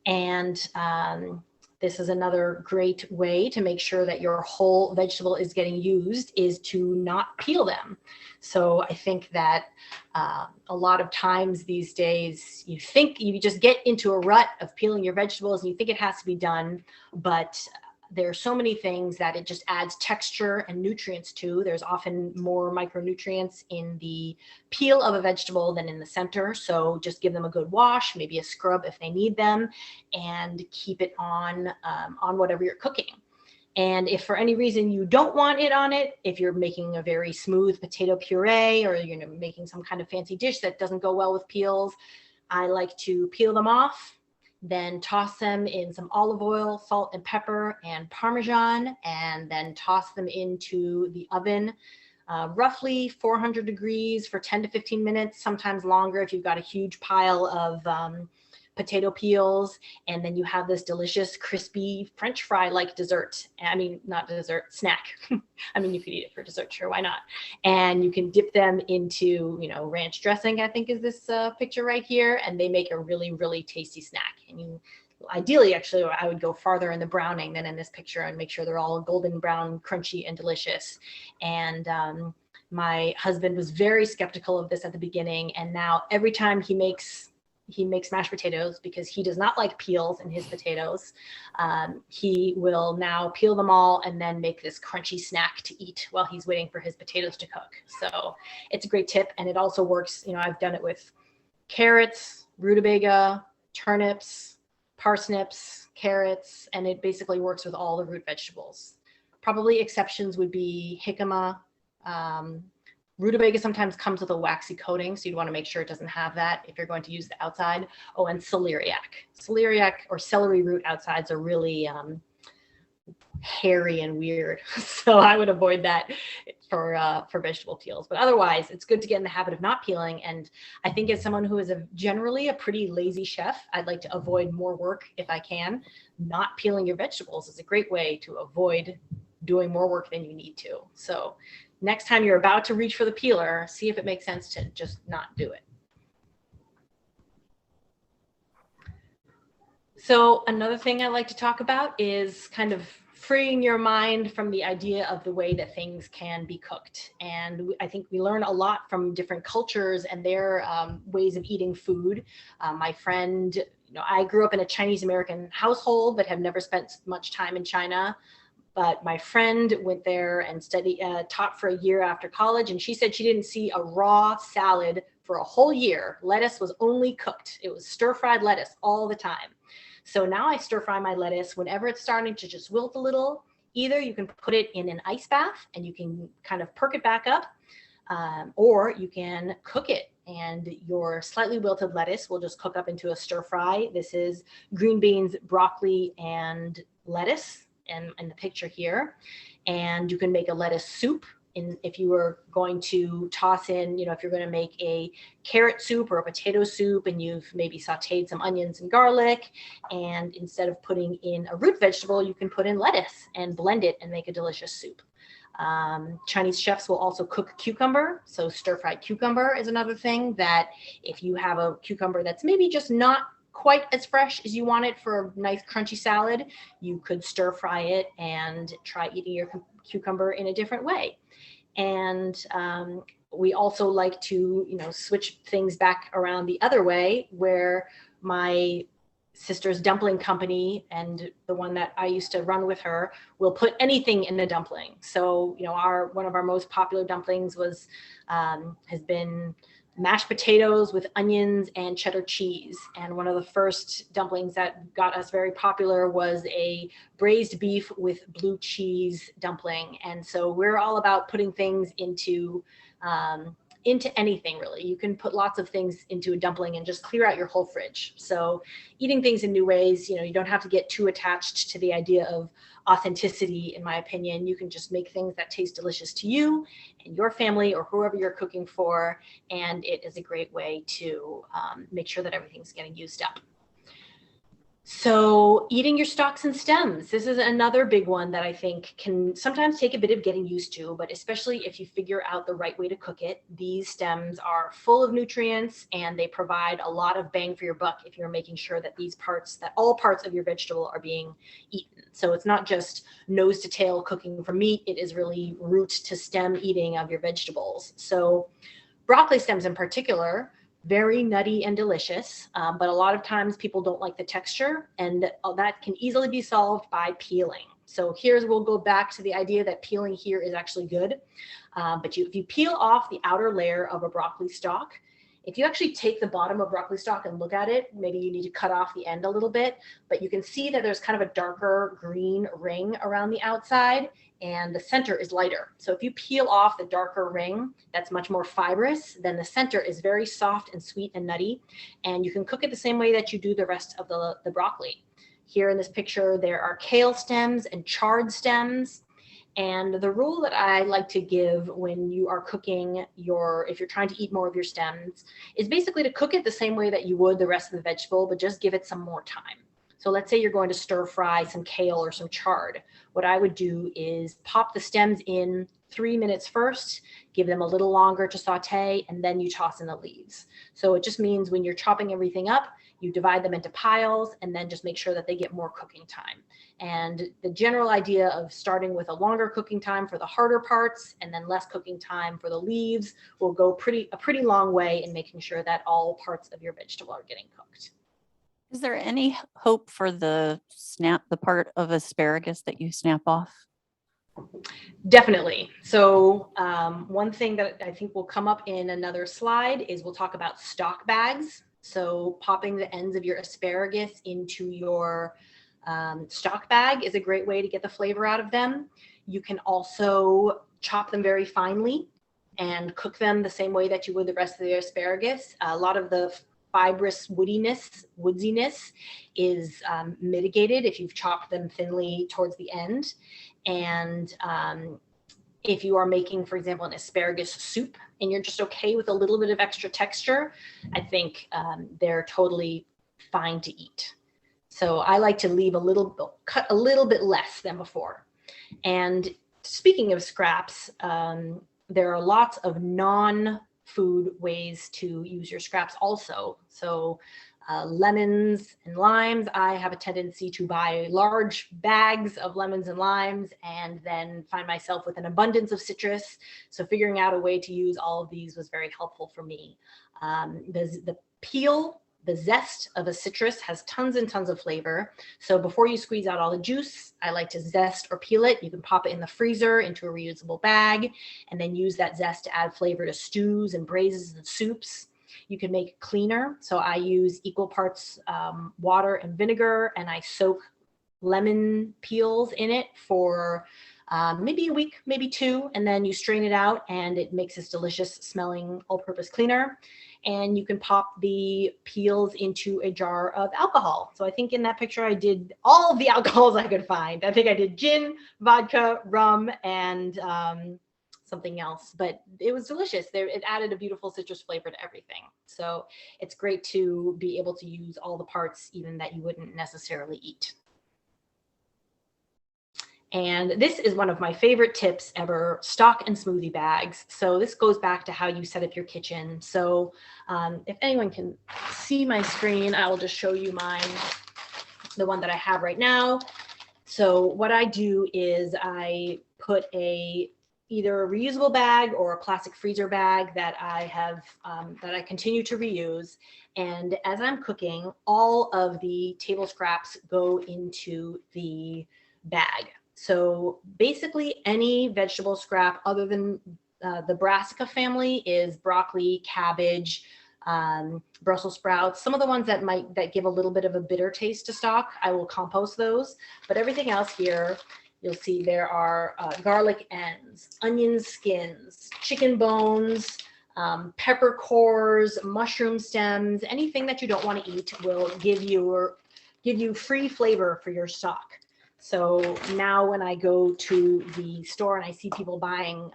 And this is another great way to make sure that your whole vegetable is getting used, is to not peel them. So I think that a lot of times these days, you think you just get into a rut of peeling your vegetables and you think it has to be done, but there are so many things that it just adds texture and nutrients to. There's often more micronutrients in the peel of a vegetable than in the center. So just give them a good wash, maybe a scrub if they need them, and keep it on whatever you're cooking. And if for any reason you don't want it on it, if you're making a very smooth potato puree, or you're making some kind of fancy dish that doesn't go well with peels, I like to peel them off, then toss them in some olive oil, salt and pepper, and Parmesan, and then toss them into the oven, roughly 400 degrees for 10 to 15 minutes, sometimes longer if you've got a huge pile of potato peels. And then you have this delicious crispy French fry like dessert. I mean, not dessert, snack. I mean, you could eat it for dessert, sure, why not? And you can dip them into, ranch dressing, I think is this picture right here. And they make a really, really tasty snack. And you ideally, actually, I would go farther in the browning than in this picture and make sure they're all golden brown, crunchy, and delicious. And my husband was very skeptical of this at the beginning. And now every time he makes mashed potatoes, because he does not like peels in his potatoes, he will now peel them all and then make this crunchy snack to eat while he's waiting for his potatoes to cook. So it's a great tip. And it also works, I've done it with carrots, rutabaga, turnips, parsnips, carrots, and it basically works with all the root vegetables. Probably exceptions would be jicama. Rutabaga sometimes comes with a waxy coating, so you'd want to make sure it doesn't have that if you're going to use the outside. Oh, and celeriac. Celeriac or celery root outsides are really hairy and weird, so I would avoid that for vegetable peels. But otherwise, it's good to get in the habit of not peeling. And I think as someone who is generally a pretty lazy chef, I'd like to avoid more work if I can. Not peeling your vegetables is a great way to avoid doing more work than you need to. So next time you're about to reach for the peeler, see if it makes sense to just not do it. So another thing I like to talk about is kind of freeing your mind from the idea of the way that things can be cooked. And I think we learn a lot from different cultures and their ways of eating food. My friend, I grew up in a Chinese American household, but have never spent much time in China. But my friend went there and taught for a year after college. And she said she didn't see a raw salad for a whole year. Lettuce was only cooked. It was stir-fried lettuce all the time. So now I stir fry my lettuce whenever it's starting to just wilt a little. Either you can put it in an ice bath and you can kind of perk it back up, or you can cook it. And your slightly wilted lettuce will just cook up into a stir fry. This is green beans, broccoli, and lettuce. And in the picture here, and you can make a lettuce soup. If you were going to toss in, if you're going to make a carrot soup or a potato soup, and you've maybe sauteed some onions and garlic, and instead of putting in a root vegetable, you can put in lettuce and blend it and make a delicious soup. Chinese chefs will also cook cucumber. So stir-fried cucumber is another thing that if you have a cucumber that's maybe just not quite as fresh as you want it for a nice crunchy salad, you could stir fry it and try eating your cucumber in a different way. And we also like to, switch things back around the other way, where my sister's dumpling company, and the one that I used to run with her, will put anything in a dumpling. So, one of our most popular dumplings has been mashed potatoes with onions and cheddar cheese. And one of the first dumplings that got us very popular was a braised beef with blue cheese dumpling. And so we're all about putting things into into anything really. You can put lots of things into a dumpling and just clear out your whole fridge. So eating things in new ways, you know, you don't have to get too attached to the idea of authenticity, in my opinion. You can just make things that taste delicious to you and your family or whoever you're cooking for. And it is a great way to make sure that everything's getting used up. So eating your stalks and stems, this is another big one that I think can sometimes take a bit of getting used to, but especially if you figure out the right way to cook it. These stems are full of nutrients and they provide a lot of bang for your buck if you're making sure that all parts of your vegetable are being eaten. So it's not just nose to tail cooking for meat, it is really root to stem eating of your vegetables. So broccoli stems in particular, very nutty and delicious, but a lot of times people don't like the texture, and that can easily be solved by peeling. So we'll go back to the idea that peeling here is actually good. But if you peel off the outer layer of a broccoli stalk, if you actually take the bottom of broccoli stalk and look at it, maybe you need to cut off the end a little bit, but you can see that there's kind of a darker green ring around the outside and the center is lighter. So if you peel off the darker ring, that's much more fibrous, then the center is very soft and sweet and nutty. And you can cook it the same way that you do the rest of the broccoli. Here in this picture, there are kale stems and chard stems. And the rule that I like to give when you are cooking if you're trying to eat more of your stems, is basically to cook it the same way that you would the rest of the vegetable, but just give it some more time. So let's say you're going to stir fry some kale or some chard. What I would do is pop the stems in 3 minutes first, give them a little longer to saute, and then you toss in the leaves. So it just means when you're chopping everything up, you divide them into piles and then just make sure that they get more cooking time. And the general idea of starting with a longer cooking time for the harder parts and then less cooking time for the leaves will go a pretty long way in making sure that all parts of your vegetable are getting cooked. Is there any hope for the part of asparagus that you snap off? Definitely. So one thing that I think will come up in another slide is we'll talk about stock bags. So popping the ends of your asparagus into your stock bag is a great way to get the flavor out of them. You can also chop them very finely and cook them the same way that you would the rest of the asparagus. A lot of the fibrous woodsiness is mitigated if you've chopped them thinly towards the end. And if you are making, for example, an asparagus soup and you're just okay with a little bit of extra texture, I think they're totally fine to eat. So I like to cut a little bit less than before. And speaking of scraps, there are lots of non-food ways to use your scraps also. So lemons and limes, I have a tendency to buy large bags of lemons and limes and then find myself with an abundance of citrus. So figuring out a way to use all of these was very helpful for me. The peel, the zest of a citrus has tons and tons of flavor. So before you squeeze out all the juice, I like to zest or peel it. You can pop it in the freezer into a reusable bag and then use that zest to add flavor to stews and braises and soups. You can make it cleaner. So I use equal parts water and vinegar, and I soak lemon peels in it for maybe a week, maybe 2, and then you strain it out and it makes this delicious smelling all-purpose cleaner. And you can pop the peels into a jar of alcohol. So I think in that picture, I did all the alcohols I could find. I think I did gin, vodka, rum, and something else, but it was delicious. It added a beautiful citrus flavor to everything. So it's great to be able to use all the parts even that you wouldn't necessarily eat. And this is one of my favorite tips ever, stock and smoothie bags. So this goes back to how you set up your kitchen. So if anyone can see my screen, I will just show you the one that I have right now. So what I do is I put either a reusable bag or a plastic freezer bag that I have, that I continue to reuse. And as I'm cooking, all of the table scraps go into the bag. So basically any vegetable scrap other than the brassica family is broccoli, cabbage, Brussels sprouts. Some of the ones that give a little bit of a bitter taste to stock, I will compost those. But everything else here, you'll see there are garlic ends, onion skins, chicken bones, pepper cores, mushroom stems, anything that you don't want to eat will give you free flavor for your stock. So now when I go to the store and I see people buying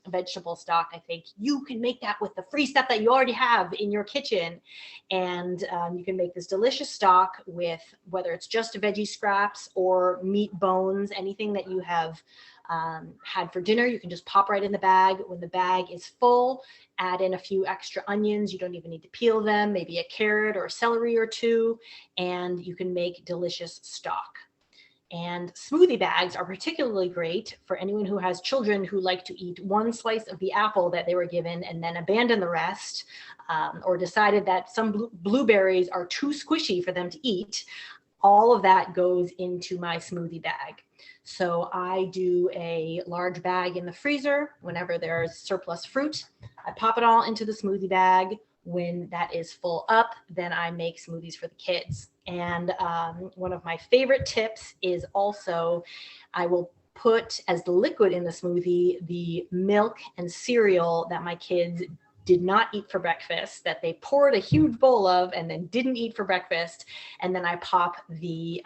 vegetable stock, I think you can make that with the free stuff that you already have in your kitchen. And you can make this delicious stock with whether it's just veggie scraps or meat bones, anything that you have had for dinner, you can just pop right in the bag. When the bag is full, add in a few extra onions. You don't even need to peel them, maybe a carrot or a celery or two, and you can make delicious stock. And smoothie bags are particularly great for anyone who has children who like to eat one slice of the apple that they were given and then abandon the rest, or decided that some blueberries are too squishy for them to eat. All of that goes into my smoothie bag. So I do a large bag in the freezer whenever there's surplus fruit. I pop it all into the smoothie bag. When that is full up, then I make smoothies for the kids. And one of my favorite tips is also I will put as the liquid in the smoothie the milk and cereal that my kids did not eat for breakfast, that they poured a huge bowl of and then didn't eat for breakfast. And then I pop the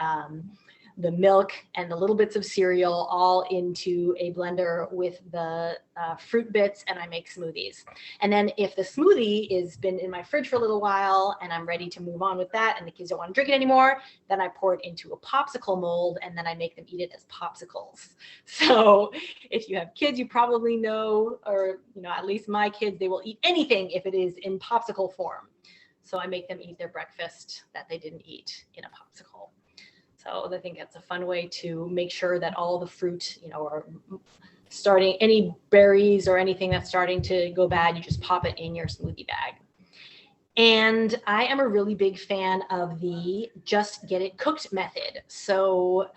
milk and the little bits of cereal all into a blender with the fruit bits, and I make smoothies. And then if the smoothie has been in my fridge for a little while and I'm ready to move on with that and the kids don't want to drink it anymore, then I pour it into a popsicle mold and then I make them eat it as popsicles. So if you have kids, you probably know, or at least my kids, they will eat anything if it is in popsicle form. So I make them eat their breakfast that they didn't eat in a popsicle. So I think that's a fun way to make sure that all the fruit, are starting, any berries or anything that's starting to go bad, you just pop it in your smoothie bag. And I am a really big fan of the just get it cooked method. So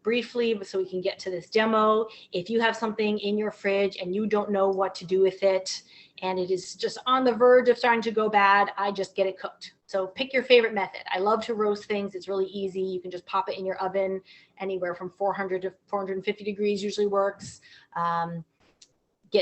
briefly, so we can get to this demo, if you have something in your fridge and you don't know what to do with it, and it is just on the verge of starting to go bad, I just get it cooked. So pick your favorite method. I love to roast things. It's really easy. You can just pop it in your oven. Anywhere from 400 to 450 degrees usually works.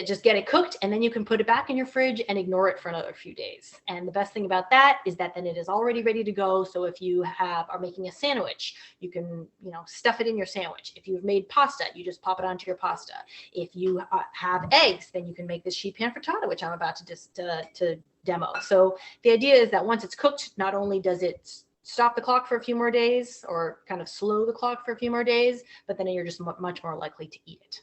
Just get it cooked, and then you can put it back in your fridge and ignore it for another few days. And the best thing about that is that then it is already ready to go. So if you are making a sandwich, you can stuff it in your sandwich. If you've made pasta, you just pop it onto your pasta. If you have eggs, then you can make this sheet pan frittata, which I'm about to demo. So the idea is that once it's cooked, not only does it stop the clock for a few more days or kind of slow the clock for a few more days, but then you're just much more likely to eat it.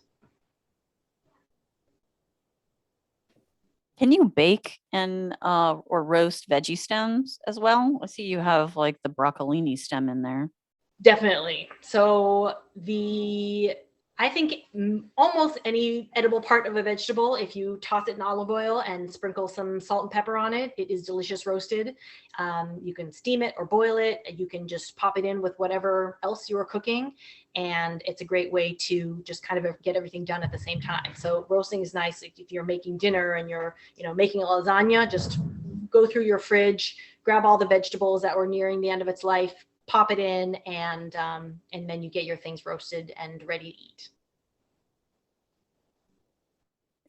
Can you bake and or roast veggie stems as well? I see you have like the broccolini stem in there. Definitely. So I think almost any edible part of a vegetable, if you toss it in olive oil and sprinkle some salt and pepper on it, it is delicious roasted. You can steam it or boil it. You can just pop it in with whatever else you are cooking. And it's a great way to just kind of get everything done at the same time. So roasting is nice. If you're making dinner and you're, making a lasagna, just go through your fridge, grab all the vegetables that were nearing the end of its life, pop it in, and then you get your things roasted and ready to eat.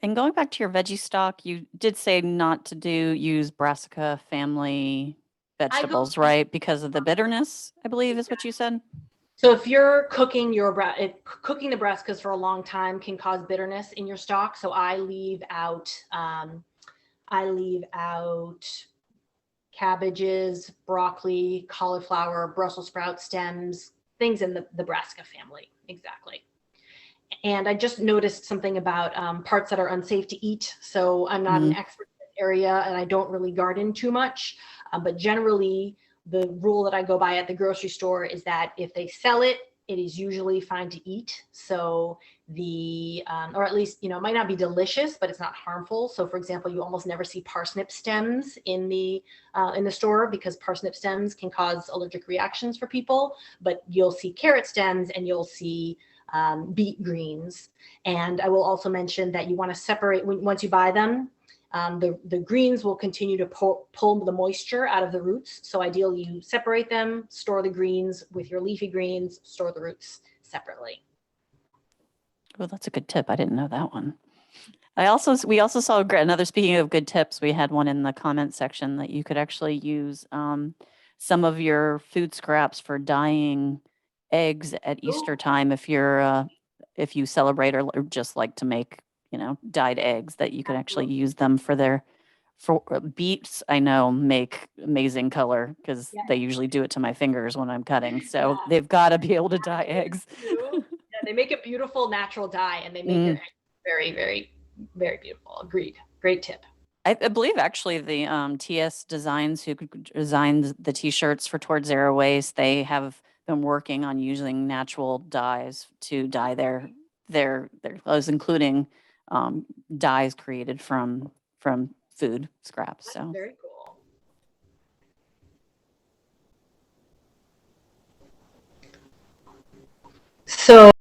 And going back to your veggie stock, you did say not to use brassica family vegetables, right? Because of the bitterness, I believe is what you said. So if you're cooking cooking the brassicas for a long time can cause bitterness in your stock. So I leave out cabbages, broccoli, cauliflower, Brussels sprout stems, things in the brassica family. Exactly. And I just noticed something about parts that are unsafe to eat. So I'm not an expert in this area and I don't really garden too much. But generally, the rule that I go by at the grocery store is that if they sell it, it is usually fine to eat. So or at least, it might not be delicious, but it's not harmful. So for example, you almost never see parsnip stems in the store because parsnip stems can cause allergic reactions for people, but you'll see carrot stems and you'll see beet greens. And I will also mention that you want to separate once you buy them. The greens will continue to pull the moisture out of the roots. So ideally you separate them, store the greens with your leafy greens, store the roots separately. Well, that's a good tip. I didn't know that one. We also saw another, speaking of good tips, we had one in the comment section that you could actually use some of your food scraps for dyeing eggs at Easter time if you celebrate or just like to make, dyed eggs, that you can actually use them for beets. I know make amazing color because they usually do it to my fingers when I'm cutting. So they've got to be able to dye eggs. Yeah, they make a beautiful natural dye and they make your eggs very, very, very beautiful. Agreed. Great tip. I believe actually the TS Designs, who designed the t-shirts for Towards Zero Waste, they have been working on using natural dyes to dye their clothes, including dyes created from food scraps. That's so very cool. So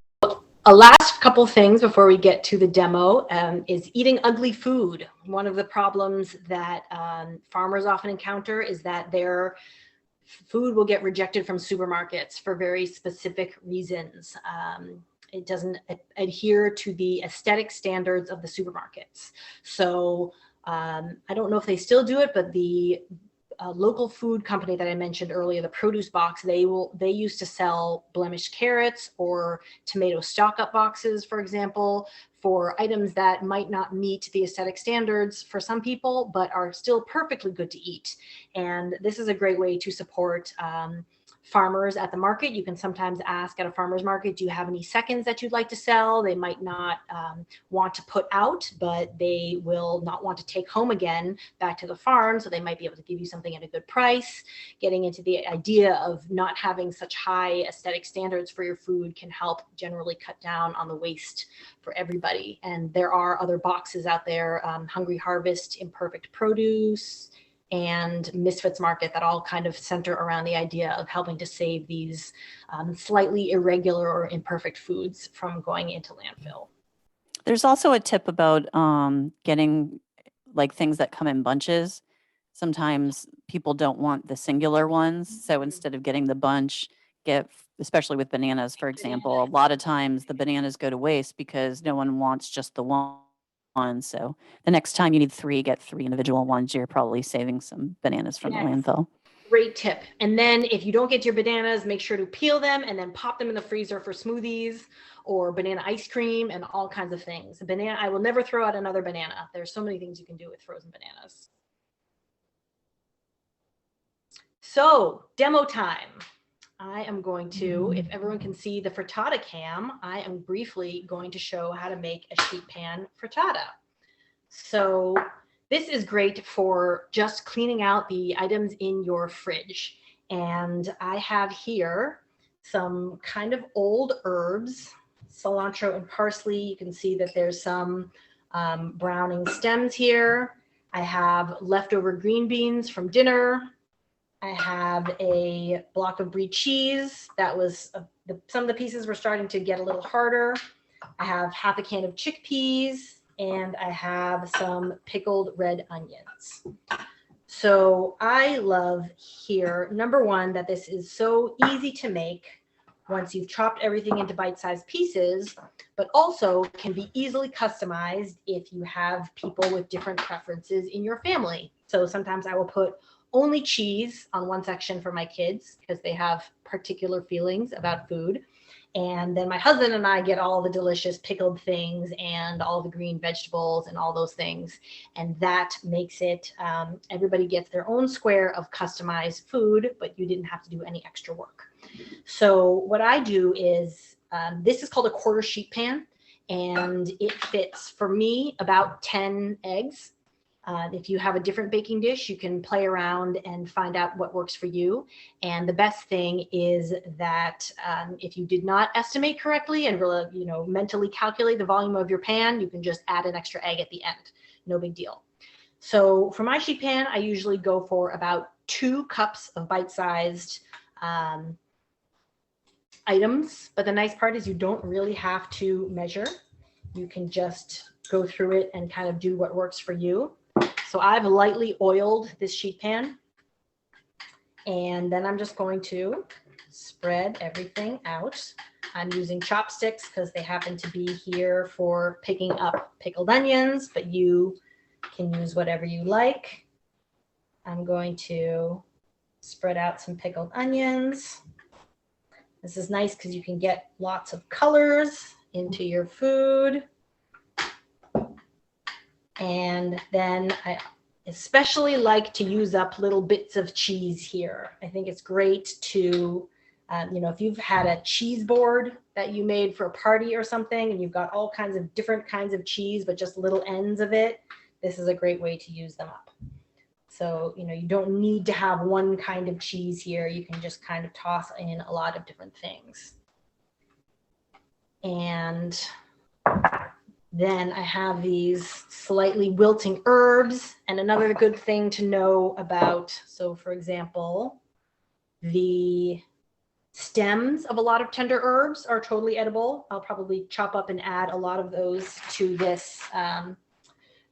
a last couple things before we get to the demo is eating ugly food. One of the problems that farmers often encounter is that their food will get rejected from supermarkets for very specific reasons. It doesn't adhere to the aesthetic standards of the supermarkets. So I don't know if they still do it, but the local food company that I mentioned earlier, the produce box, they used to sell blemished carrots or tomato stock up boxes, for example, for items that might not meet the aesthetic standards for some people, but are still perfectly good to eat. And this is a great way to support farmers at the market. You can sometimes ask at a farmer's market, do you have any seconds that you'd like to sell? They might not want to put out, but they will not want to take home again back to the farm. So they might be able to give you something at a good price. Getting into the idea of not having such high aesthetic standards for your food can help generally cut down on the waste for everybody. And there are other boxes out there, Hungry Harvest, Imperfect Produce, and Misfits Market, that all kind of center around the idea of helping to save these slightly irregular or imperfect foods from going into landfill. There's also a tip about getting like things that come in bunches. Sometimes people don't want the singular ones. So instead of getting the bunch, especially with bananas, for example, a lot of times the bananas go to waste because no one wants just the one. So the next time you need 3, get 3 individual ones. You're probably saving some bananas from the landfill. Great tip. And then if you don't get your bananas, make sure to peel them and then pop them in the freezer for smoothies or banana ice cream and all kinds of things. I will never throw out another banana. There's so many things you can do with frozen bananas. So demo time. I am going to, if everyone can see the frittata cam, I am briefly going to show how to make a sheet pan frittata. So this is great for just cleaning out the items in your fridge. And I have here some kind of old herbs, cilantro and parsley. You can see that there's some browning stems here. I have leftover green beans from dinner. I have a block of brie cheese. That was, some of the pieces were starting to get a little harder. I have half a can of chickpeas, and I have some pickled red onions. So I love here, number one, that this is so easy to make once you've chopped everything into bite-sized pieces, but also can be easily customized if you have people with different preferences in your family. So sometimes I will put only cheese on one section for my kids because they have particular feelings about food. And then my husband and I get all the delicious pickled things and all the green vegetables and all those things. And that makes it, everybody gets their own square of customized food, but you didn't have to do any extra work. So what I do is, this is called a quarter sheet pan, and it fits, for me, about 10 eggs. If you have a different baking dish, you can play around and find out what works for you. And the best thing is that if you did not estimate correctly and really, mentally calculate the volume of your pan, you can just add an extra egg at the end. No big deal. So for my sheet pan, I usually go for about 2 cups of bite-sized items. But the nice part is you don't really have to measure. You can just go through it and kind of do what works for you. So I've lightly oiled this sheet pan, and then I'm just going to spread everything out I'm using chopsticks because they happen to be here for picking up pickled onions, but you can use whatever you like. I'm going to spread out some pickled onions. This is nice because you can get lots of colors into your food. And then I especially like to use up little bits of cheese here. I think it's great to, if you've had a cheese board that you made for a party or something, and you've got all kinds of different kinds of cheese, but just little ends of it, this is a great way to use them up. So, you don't need to have one kind of cheese here. You can just kind of toss in a lot of different things. And then I have these slightly wilting herbs. And another good thing to know about, so for example, the stems of a lot of tender herbs are totally edible. I'll probably chop up and add a lot of those to this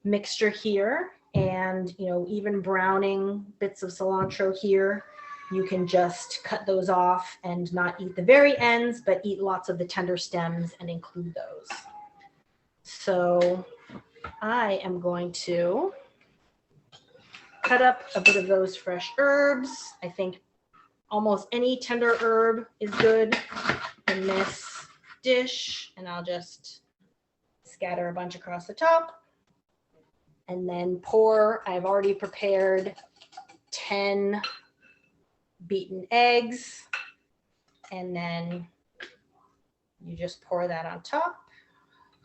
mixture here. And, even browning bits of cilantro here, you can just cut those off and not eat the very ends, but eat lots of the tender stems and include those. So I am going to cut up a bit of those fresh herbs. I think almost any tender herb is good in this dish. And I'll just scatter a bunch across the top. And then pour, I've already prepared 10 beaten eggs. And then you just pour that on top.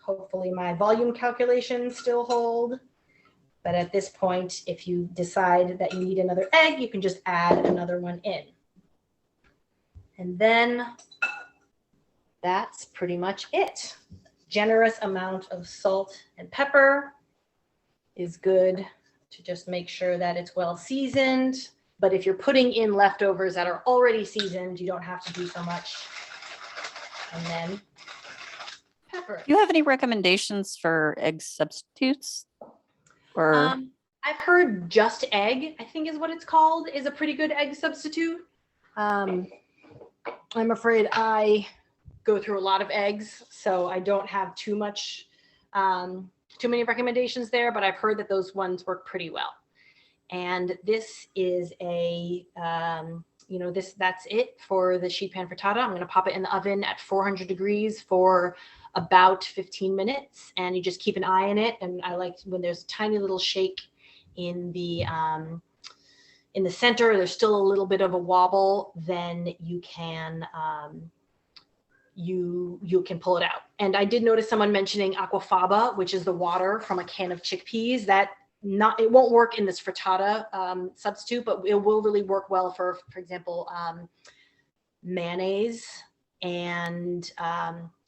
Hopefully my volume calculations still hold. But at this point, if you decide that you need another egg, you can just add another one in. And then that's pretty much it. Generous amount of salt and pepper is good to just make sure that it's well seasoned. But if you're putting in leftovers that are already seasoned, you don't have to do so much. And then pepper. Do you have any recommendations for egg substitutes? Or I've heard just egg, I think is what it's called, is a pretty good egg substitute. I'm afraid I go through a lot of eggs, so I don't have too many recommendations there, but I've heard that those ones work pretty well. And this is that's it for the sheet pan frittata. I'm going to pop it in the oven at 400 degrees for about 15 minutes, and you just keep an eye on it. And I like when there's a tiny little shake in the center, there's still a little bit of a wobble, then you can you can pull it out. And I did notice someone mentioning aquafaba, which is the water from a can of chickpeas. It won't work in this frittata substitute, but it will really work well for example, mayonnaise and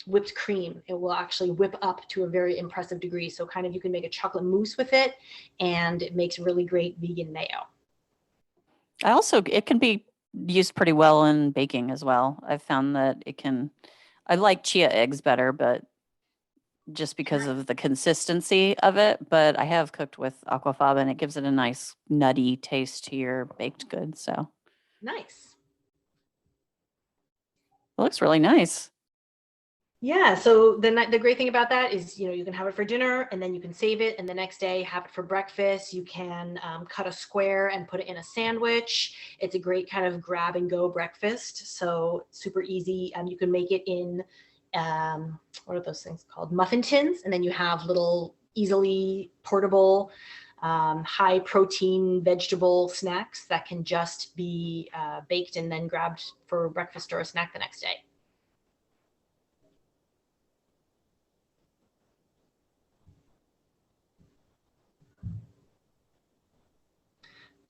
whipped cream. It will actually whip up to a very impressive degree. So kind of you can make a chocolate mousse with it, and it makes really great vegan mayo. It can be used pretty well in baking as well. I've found that I like chia eggs better, but just because of the consistency of it, but I have cooked with aquafaba and it gives it a nice nutty taste to your baked goods. So nice. It looks really nice. Yeah, so the great thing about that is, you can have it for dinner and then you can save it, and the next day have it for breakfast. You can cut a square and put it in a sandwich. It's a great kind of grab and go breakfast. So super easy. You can make it in, what are those things called? Muffin tins. And then you have little easily portable, high protein vegetable snacks that can just be baked and then grabbed for breakfast or a snack the next day.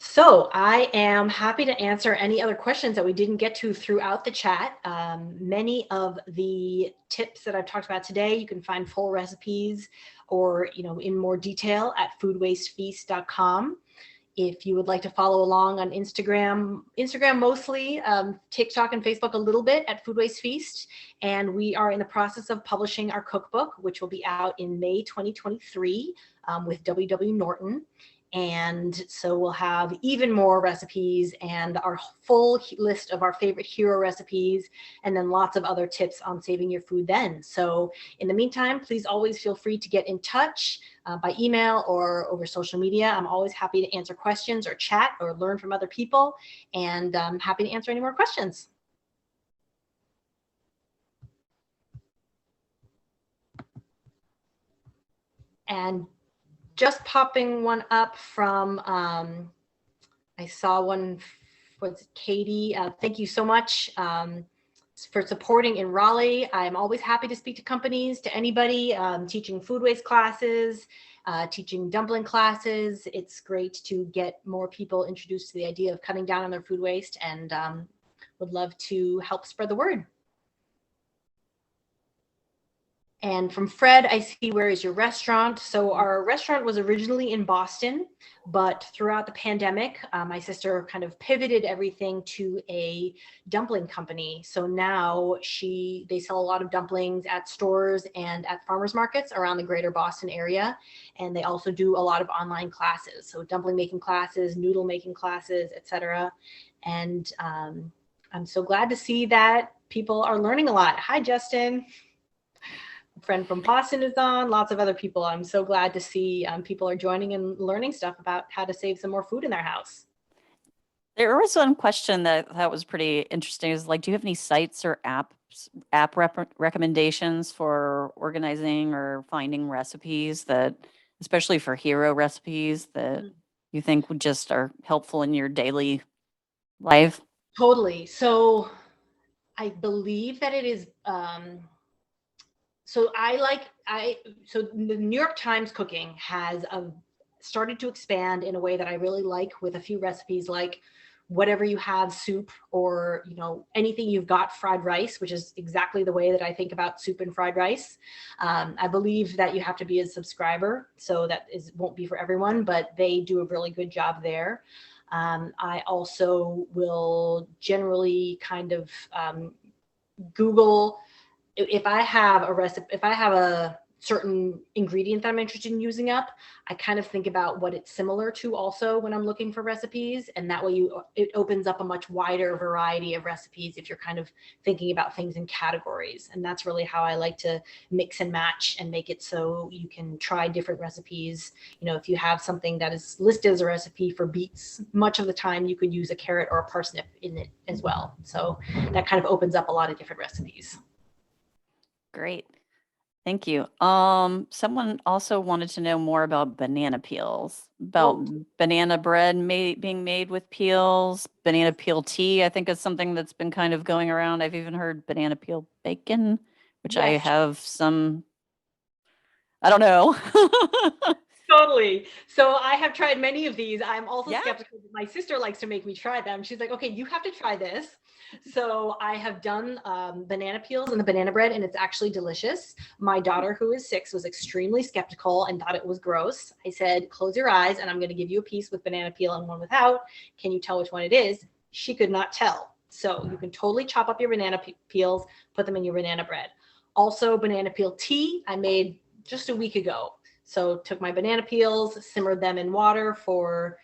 So I am happy to answer any other questions that we didn't get to throughout the chat. Many of the tips that I've talked about today, you can find full recipes or, in more detail at foodwastefeast.com. If you would like to follow along on Instagram mostly, TikTok and Facebook a little bit at Food Waste Feast. And we are in the process of publishing our cookbook, which will be out in May 2023 with W.W. Norton. And so we'll have even more recipes and our full list of our favorite hero recipes, and then lots of other tips on saving your food then. So in the meantime, please always feel free to get in touch by email or over social media. I'm always happy to answer questions or chat or learn from other people, and I'm happy to answer any more questions. And just popping one up from, I saw one, was Katie? Thank you so much for supporting in Raleigh. I'm always happy to speak to companies, to anybody, teaching food waste classes, teaching dumpling classes. It's great to get more people introduced to the idea of cutting down on their food waste, and would love to help spread the word. And from Fred, I see, where is your restaurant? So our restaurant was originally in Boston, but throughout the pandemic, my sister kind of pivoted everything to a dumpling company. So now they sell a lot of dumplings at stores and at farmers markets around the greater Boston area. And they also do a lot of online classes. So dumpling making classes, noodle making classes, etc. And I'm so glad to see that people are learning a lot. Hi, Justin. Friend from Boston is on, lots of other people. I'm so glad to see people are joining and learning stuff about how to save some more food in their house. There was one question that was pretty interesting, is like, do you have any sites or recommendations for organizing or finding recipes that, especially for hero recipes, that you think would just are helpful in your daily life? Totally. So I believe that it is, so the New York Times Cooking has started to expand in a way that I really like, with a few recipes like whatever you have soup, or anything you've got fried rice, which is exactly the way that I think about soup and fried rice. I believe that you have to be a subscriber, so that won't be for everyone, but they do a really good job there. I also will generally kind of Google, if I have a recipe, if I have a certain ingredient that I'm interested in using up, I kind of think about what it's similar to also when I'm looking for recipes. And that way it opens up a much wider variety of recipes if you're kind of thinking about things in categories. And that's really how I like to mix and match and make it so you can try different recipes. If you have something that is listed as a recipe for beets, much of the time you could use a carrot or a parsnip in it as well. So that kind of opens up a lot of different recipes. Great. Thank you. Someone also wanted to know more about banana peels, about banana bread being made with peels, banana peel tea. I think is something that's been kind of going around. I've even heard banana peel bacon, which I have some, I don't know. Totally. So I have tried many of these. I'm also skeptical. My sister likes to make me try them. She's like, okay, you have to try this. So I have done banana peels and the banana bread, and it's actually delicious. My daughter, who is 6, was extremely skeptical and thought it was gross. I said, close your eyes, and I'm going to give you a piece with banana peel and one without. Can you tell which one it is? She could not tell. So you can totally chop up your banana peels, put them in your banana bread. Also, banana peel tea I made just a week ago. So took my banana peels, simmered them in water for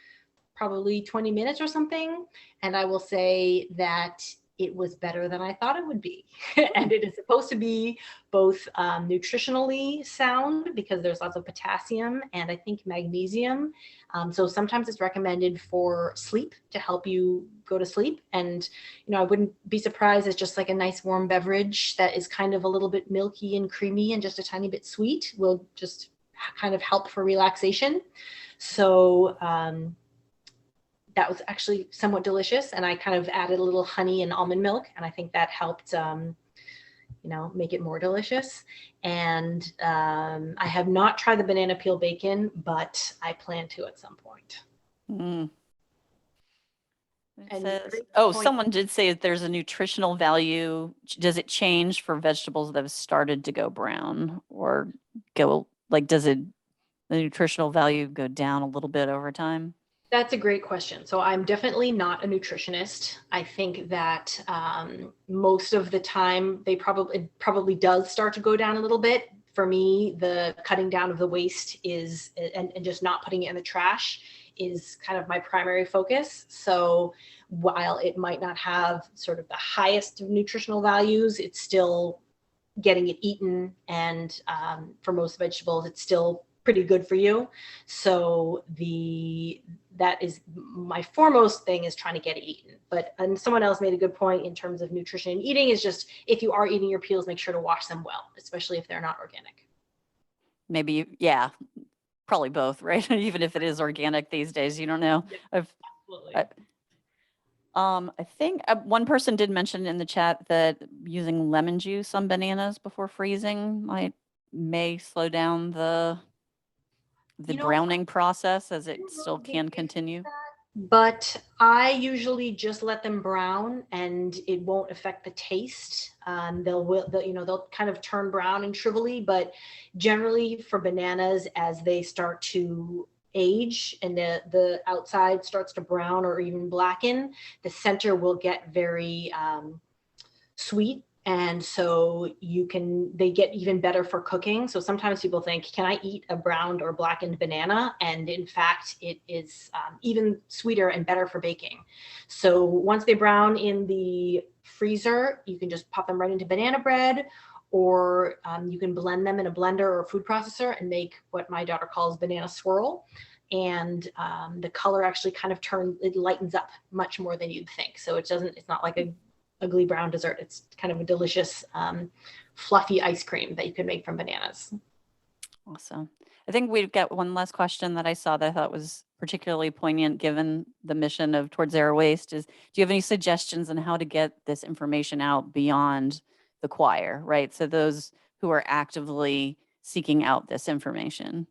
probably 20 minutes or something. And I will say that it was better than I thought it would be. And it is supposed to be both nutritionally sound, because there's lots of potassium and I think magnesium. So sometimes it's recommended for sleep, to help you go to sleep. And, I wouldn't be surprised, it's just like a nice warm beverage that is kind of a little bit milky and creamy and just a tiny bit sweet will just kind of help for relaxation. So that was actually somewhat delicious. And I kind of added a little honey and almond milk. And I think that helped, make it more delicious. And I have not tried the banana peel bacon, but I plan to at some point. Someone did say that there's a nutritional value. Does it change for vegetables that have started to go brown, or does the nutritional value go down a little bit over time? That's a great question. So I'm definitely not a nutritionist. I think that most of the time it probably does start to go down a little bit. For me, the cutting down of the waste is, and just not putting it in the trash is kind of my primary focus. So while it might not have sort of the highest of nutritional values, it's still getting it eaten. And for most vegetables, it's still pretty good for you. So that is my foremost thing, is trying to get it eaten. And someone else made a good point in terms of nutrition and eating, is just, if you are eating your peels, make sure to wash them well, especially if they're not organic. Maybe, yeah, probably both, right? Even if it is organic these days, you don't know. Yeah, absolutely. I think one person did mention in the chat that using lemon juice on bananas before freezing may slow down the browning process, as it still can continue. But I usually just let them brown, and it won't affect the taste. They'll kind of turn brown and shrivelly, but generally for bananas, as they start to age and the outside starts to brown or even blacken, the center will get very sweet. And so they get even better for cooking. So sometimes people think, can I eat a browned or blackened banana? And in fact, it is even sweeter and better for baking. So once they brown in the freezer, you can just pop them right into banana bread, or you can blend them in a blender or a food processor and make what my daughter calls banana swirl. And the color actually kind of it lightens up much more than you'd think. So it's not like a ugly brown dessert. It's kind of a delicious, fluffy ice cream that you can make from bananas. Awesome. I think we've got one last question that I saw that I thought was particularly poignant given the mission of Towards Zero Waste is, do you have any suggestions on how to get this information out beyond the choir, right? So those who are actively seeking out this information.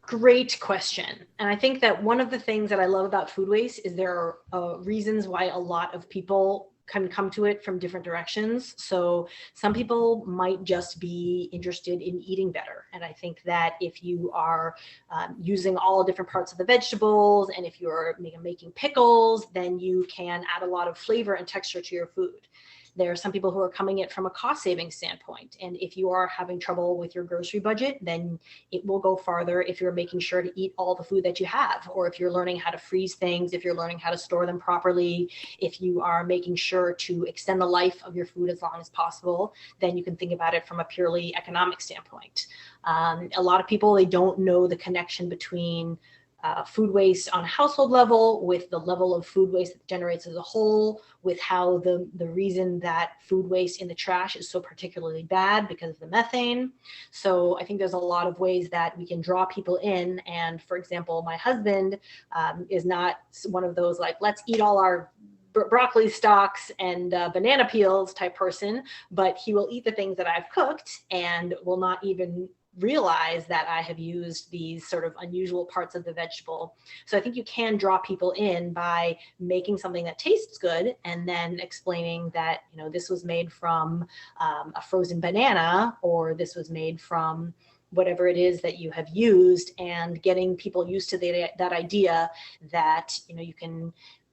Great question. And I think that one of the things that I love about food waste is there are reasons why a lot of people can come to it from different directions. So some people might just be interested in eating better. And I think that if you are using all different parts of the vegetables, and if you're making pickles, then you can add a lot of flavor and texture to your food. There are some people who are coming at it from a cost saving standpoint. And if you are having trouble with your grocery budget, then it will go farther if you're making sure to eat all the food that you have, or if you're learning how to freeze things, if you're learning how to store them properly, if you are making sure to extend the life of your food as long as possible, then you can think about it from a purely economic standpoint. A lot of people, they don't know the connection between food waste on a household level with the level of food waste that generates as a whole, with how the reason that food waste in the trash is so particularly bad because of the methane. So I think there's a lot of ways that we can draw people in. And for example, my husband is not one of those like, let's eat all our broccoli stalks and banana peels type person, but he will eat the things that I've cooked and will not even realize that I have used these sort of unusual parts of the vegetable. So I think you can draw people in by making something that tastes good and then explaining that, this was made from a frozen banana, or this was made from whatever it is that you have used, and getting people used to that idea that, you can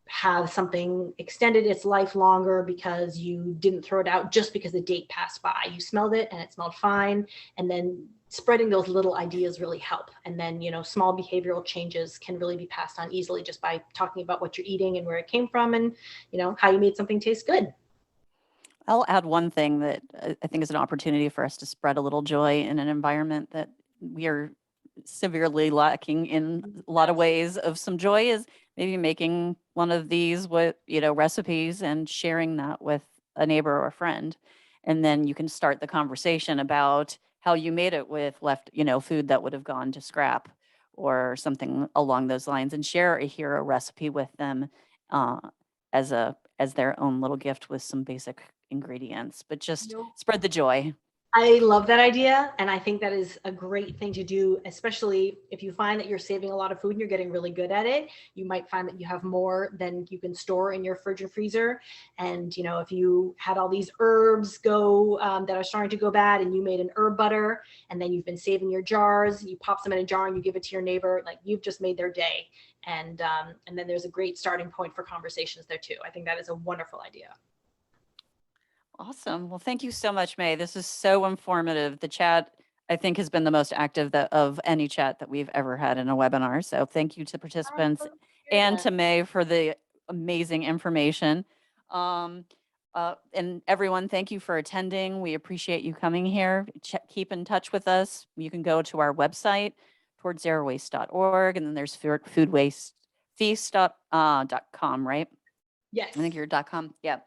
have something extended its life longer because you didn't throw it out just because the date passed by. You smelled it and it smelled fine. And then spreading those little ideas really help. And then, small behavioral changes can really be passed on easily just by talking about what you're eating and where it came from, and, how you made something taste good. I'll add one thing that I think is an opportunity for us to spread a little joy in an environment that we are severely lacking in a lot of ways of some joy, is maybe making one of these with, recipes and sharing that with a neighbor or a friend. And then you can start the conversation about how you made it with left, food that would have gone to scrap or something along those lines, and share a hero recipe with them as their own little gift with some basic ingredients, but just spread the joy. I love that idea. And I think that is a great thing to do, especially if you find that you're saving a lot of food and you're getting really good at it. You might find that you have more than you can store in your fridge or freezer. And, if you had all these herbs that are starting to go bad, and you made an herb butter, and then you've been saving your jars, you pop them in a jar and you give it to your neighbor, like you've just made their day. And then there's a great starting point for conversations there too. I think that is a wonderful idea. Awesome. Well, thank you so much, May. This is so informative. The chat, I think, has been the most active of any chat that we've ever had in a webinar. So thank you to participants and to May for the amazing information. And everyone, thank you for attending. We appreciate you coming here. Keep in touch with us. You can go to our website, towardszerowaste.org, and then there's foodwastefeast.com, right? Yes. I think you're .com. Yeah.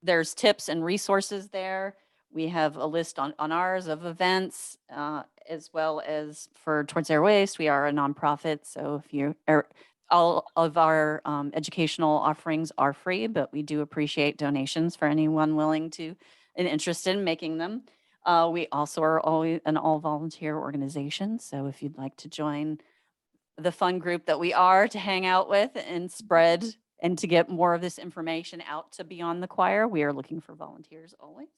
There's tips and resources there. We have a list on ours of events, as well as for Towards Zero Waste. We are a nonprofit, so if you are, all of our educational offerings are free, but we do appreciate donations for anyone willing to and interested in making them. We also are always an all volunteer organization, so if you'd like to join the fun group that we are to hang out with and spread and to get more of this information out to Beyond the Choir, we are looking for volunteers always.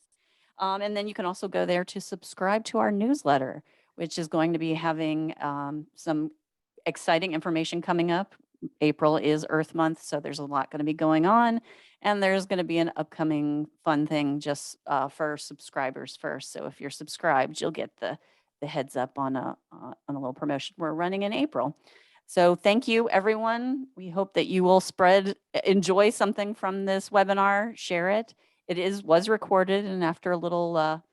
And then you can also go there to subscribe to our newsletter, which is going to be having some exciting information coming up. April is Earth Month, so there's a lot going to be going on. And there's going to be an upcoming fun thing just for subscribers first. So if you're subscribed, you'll get the heads up on a little promotion we're running in April. So thank you, everyone. We hope that you will enjoy something from this webinar, share it. It was recorded, and after a little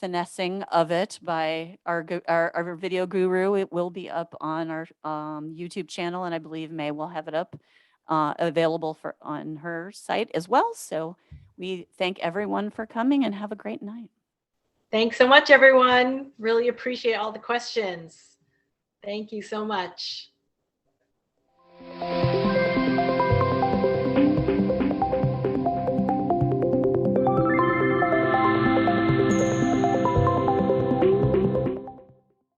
finessing of it by our video guru, it will be up on our YouTube channel, and I believe May will have it up available on her site as well. So we thank everyone for coming and have a great night. Thanks so much, everyone. Really appreciate all the questions. Thank you so much.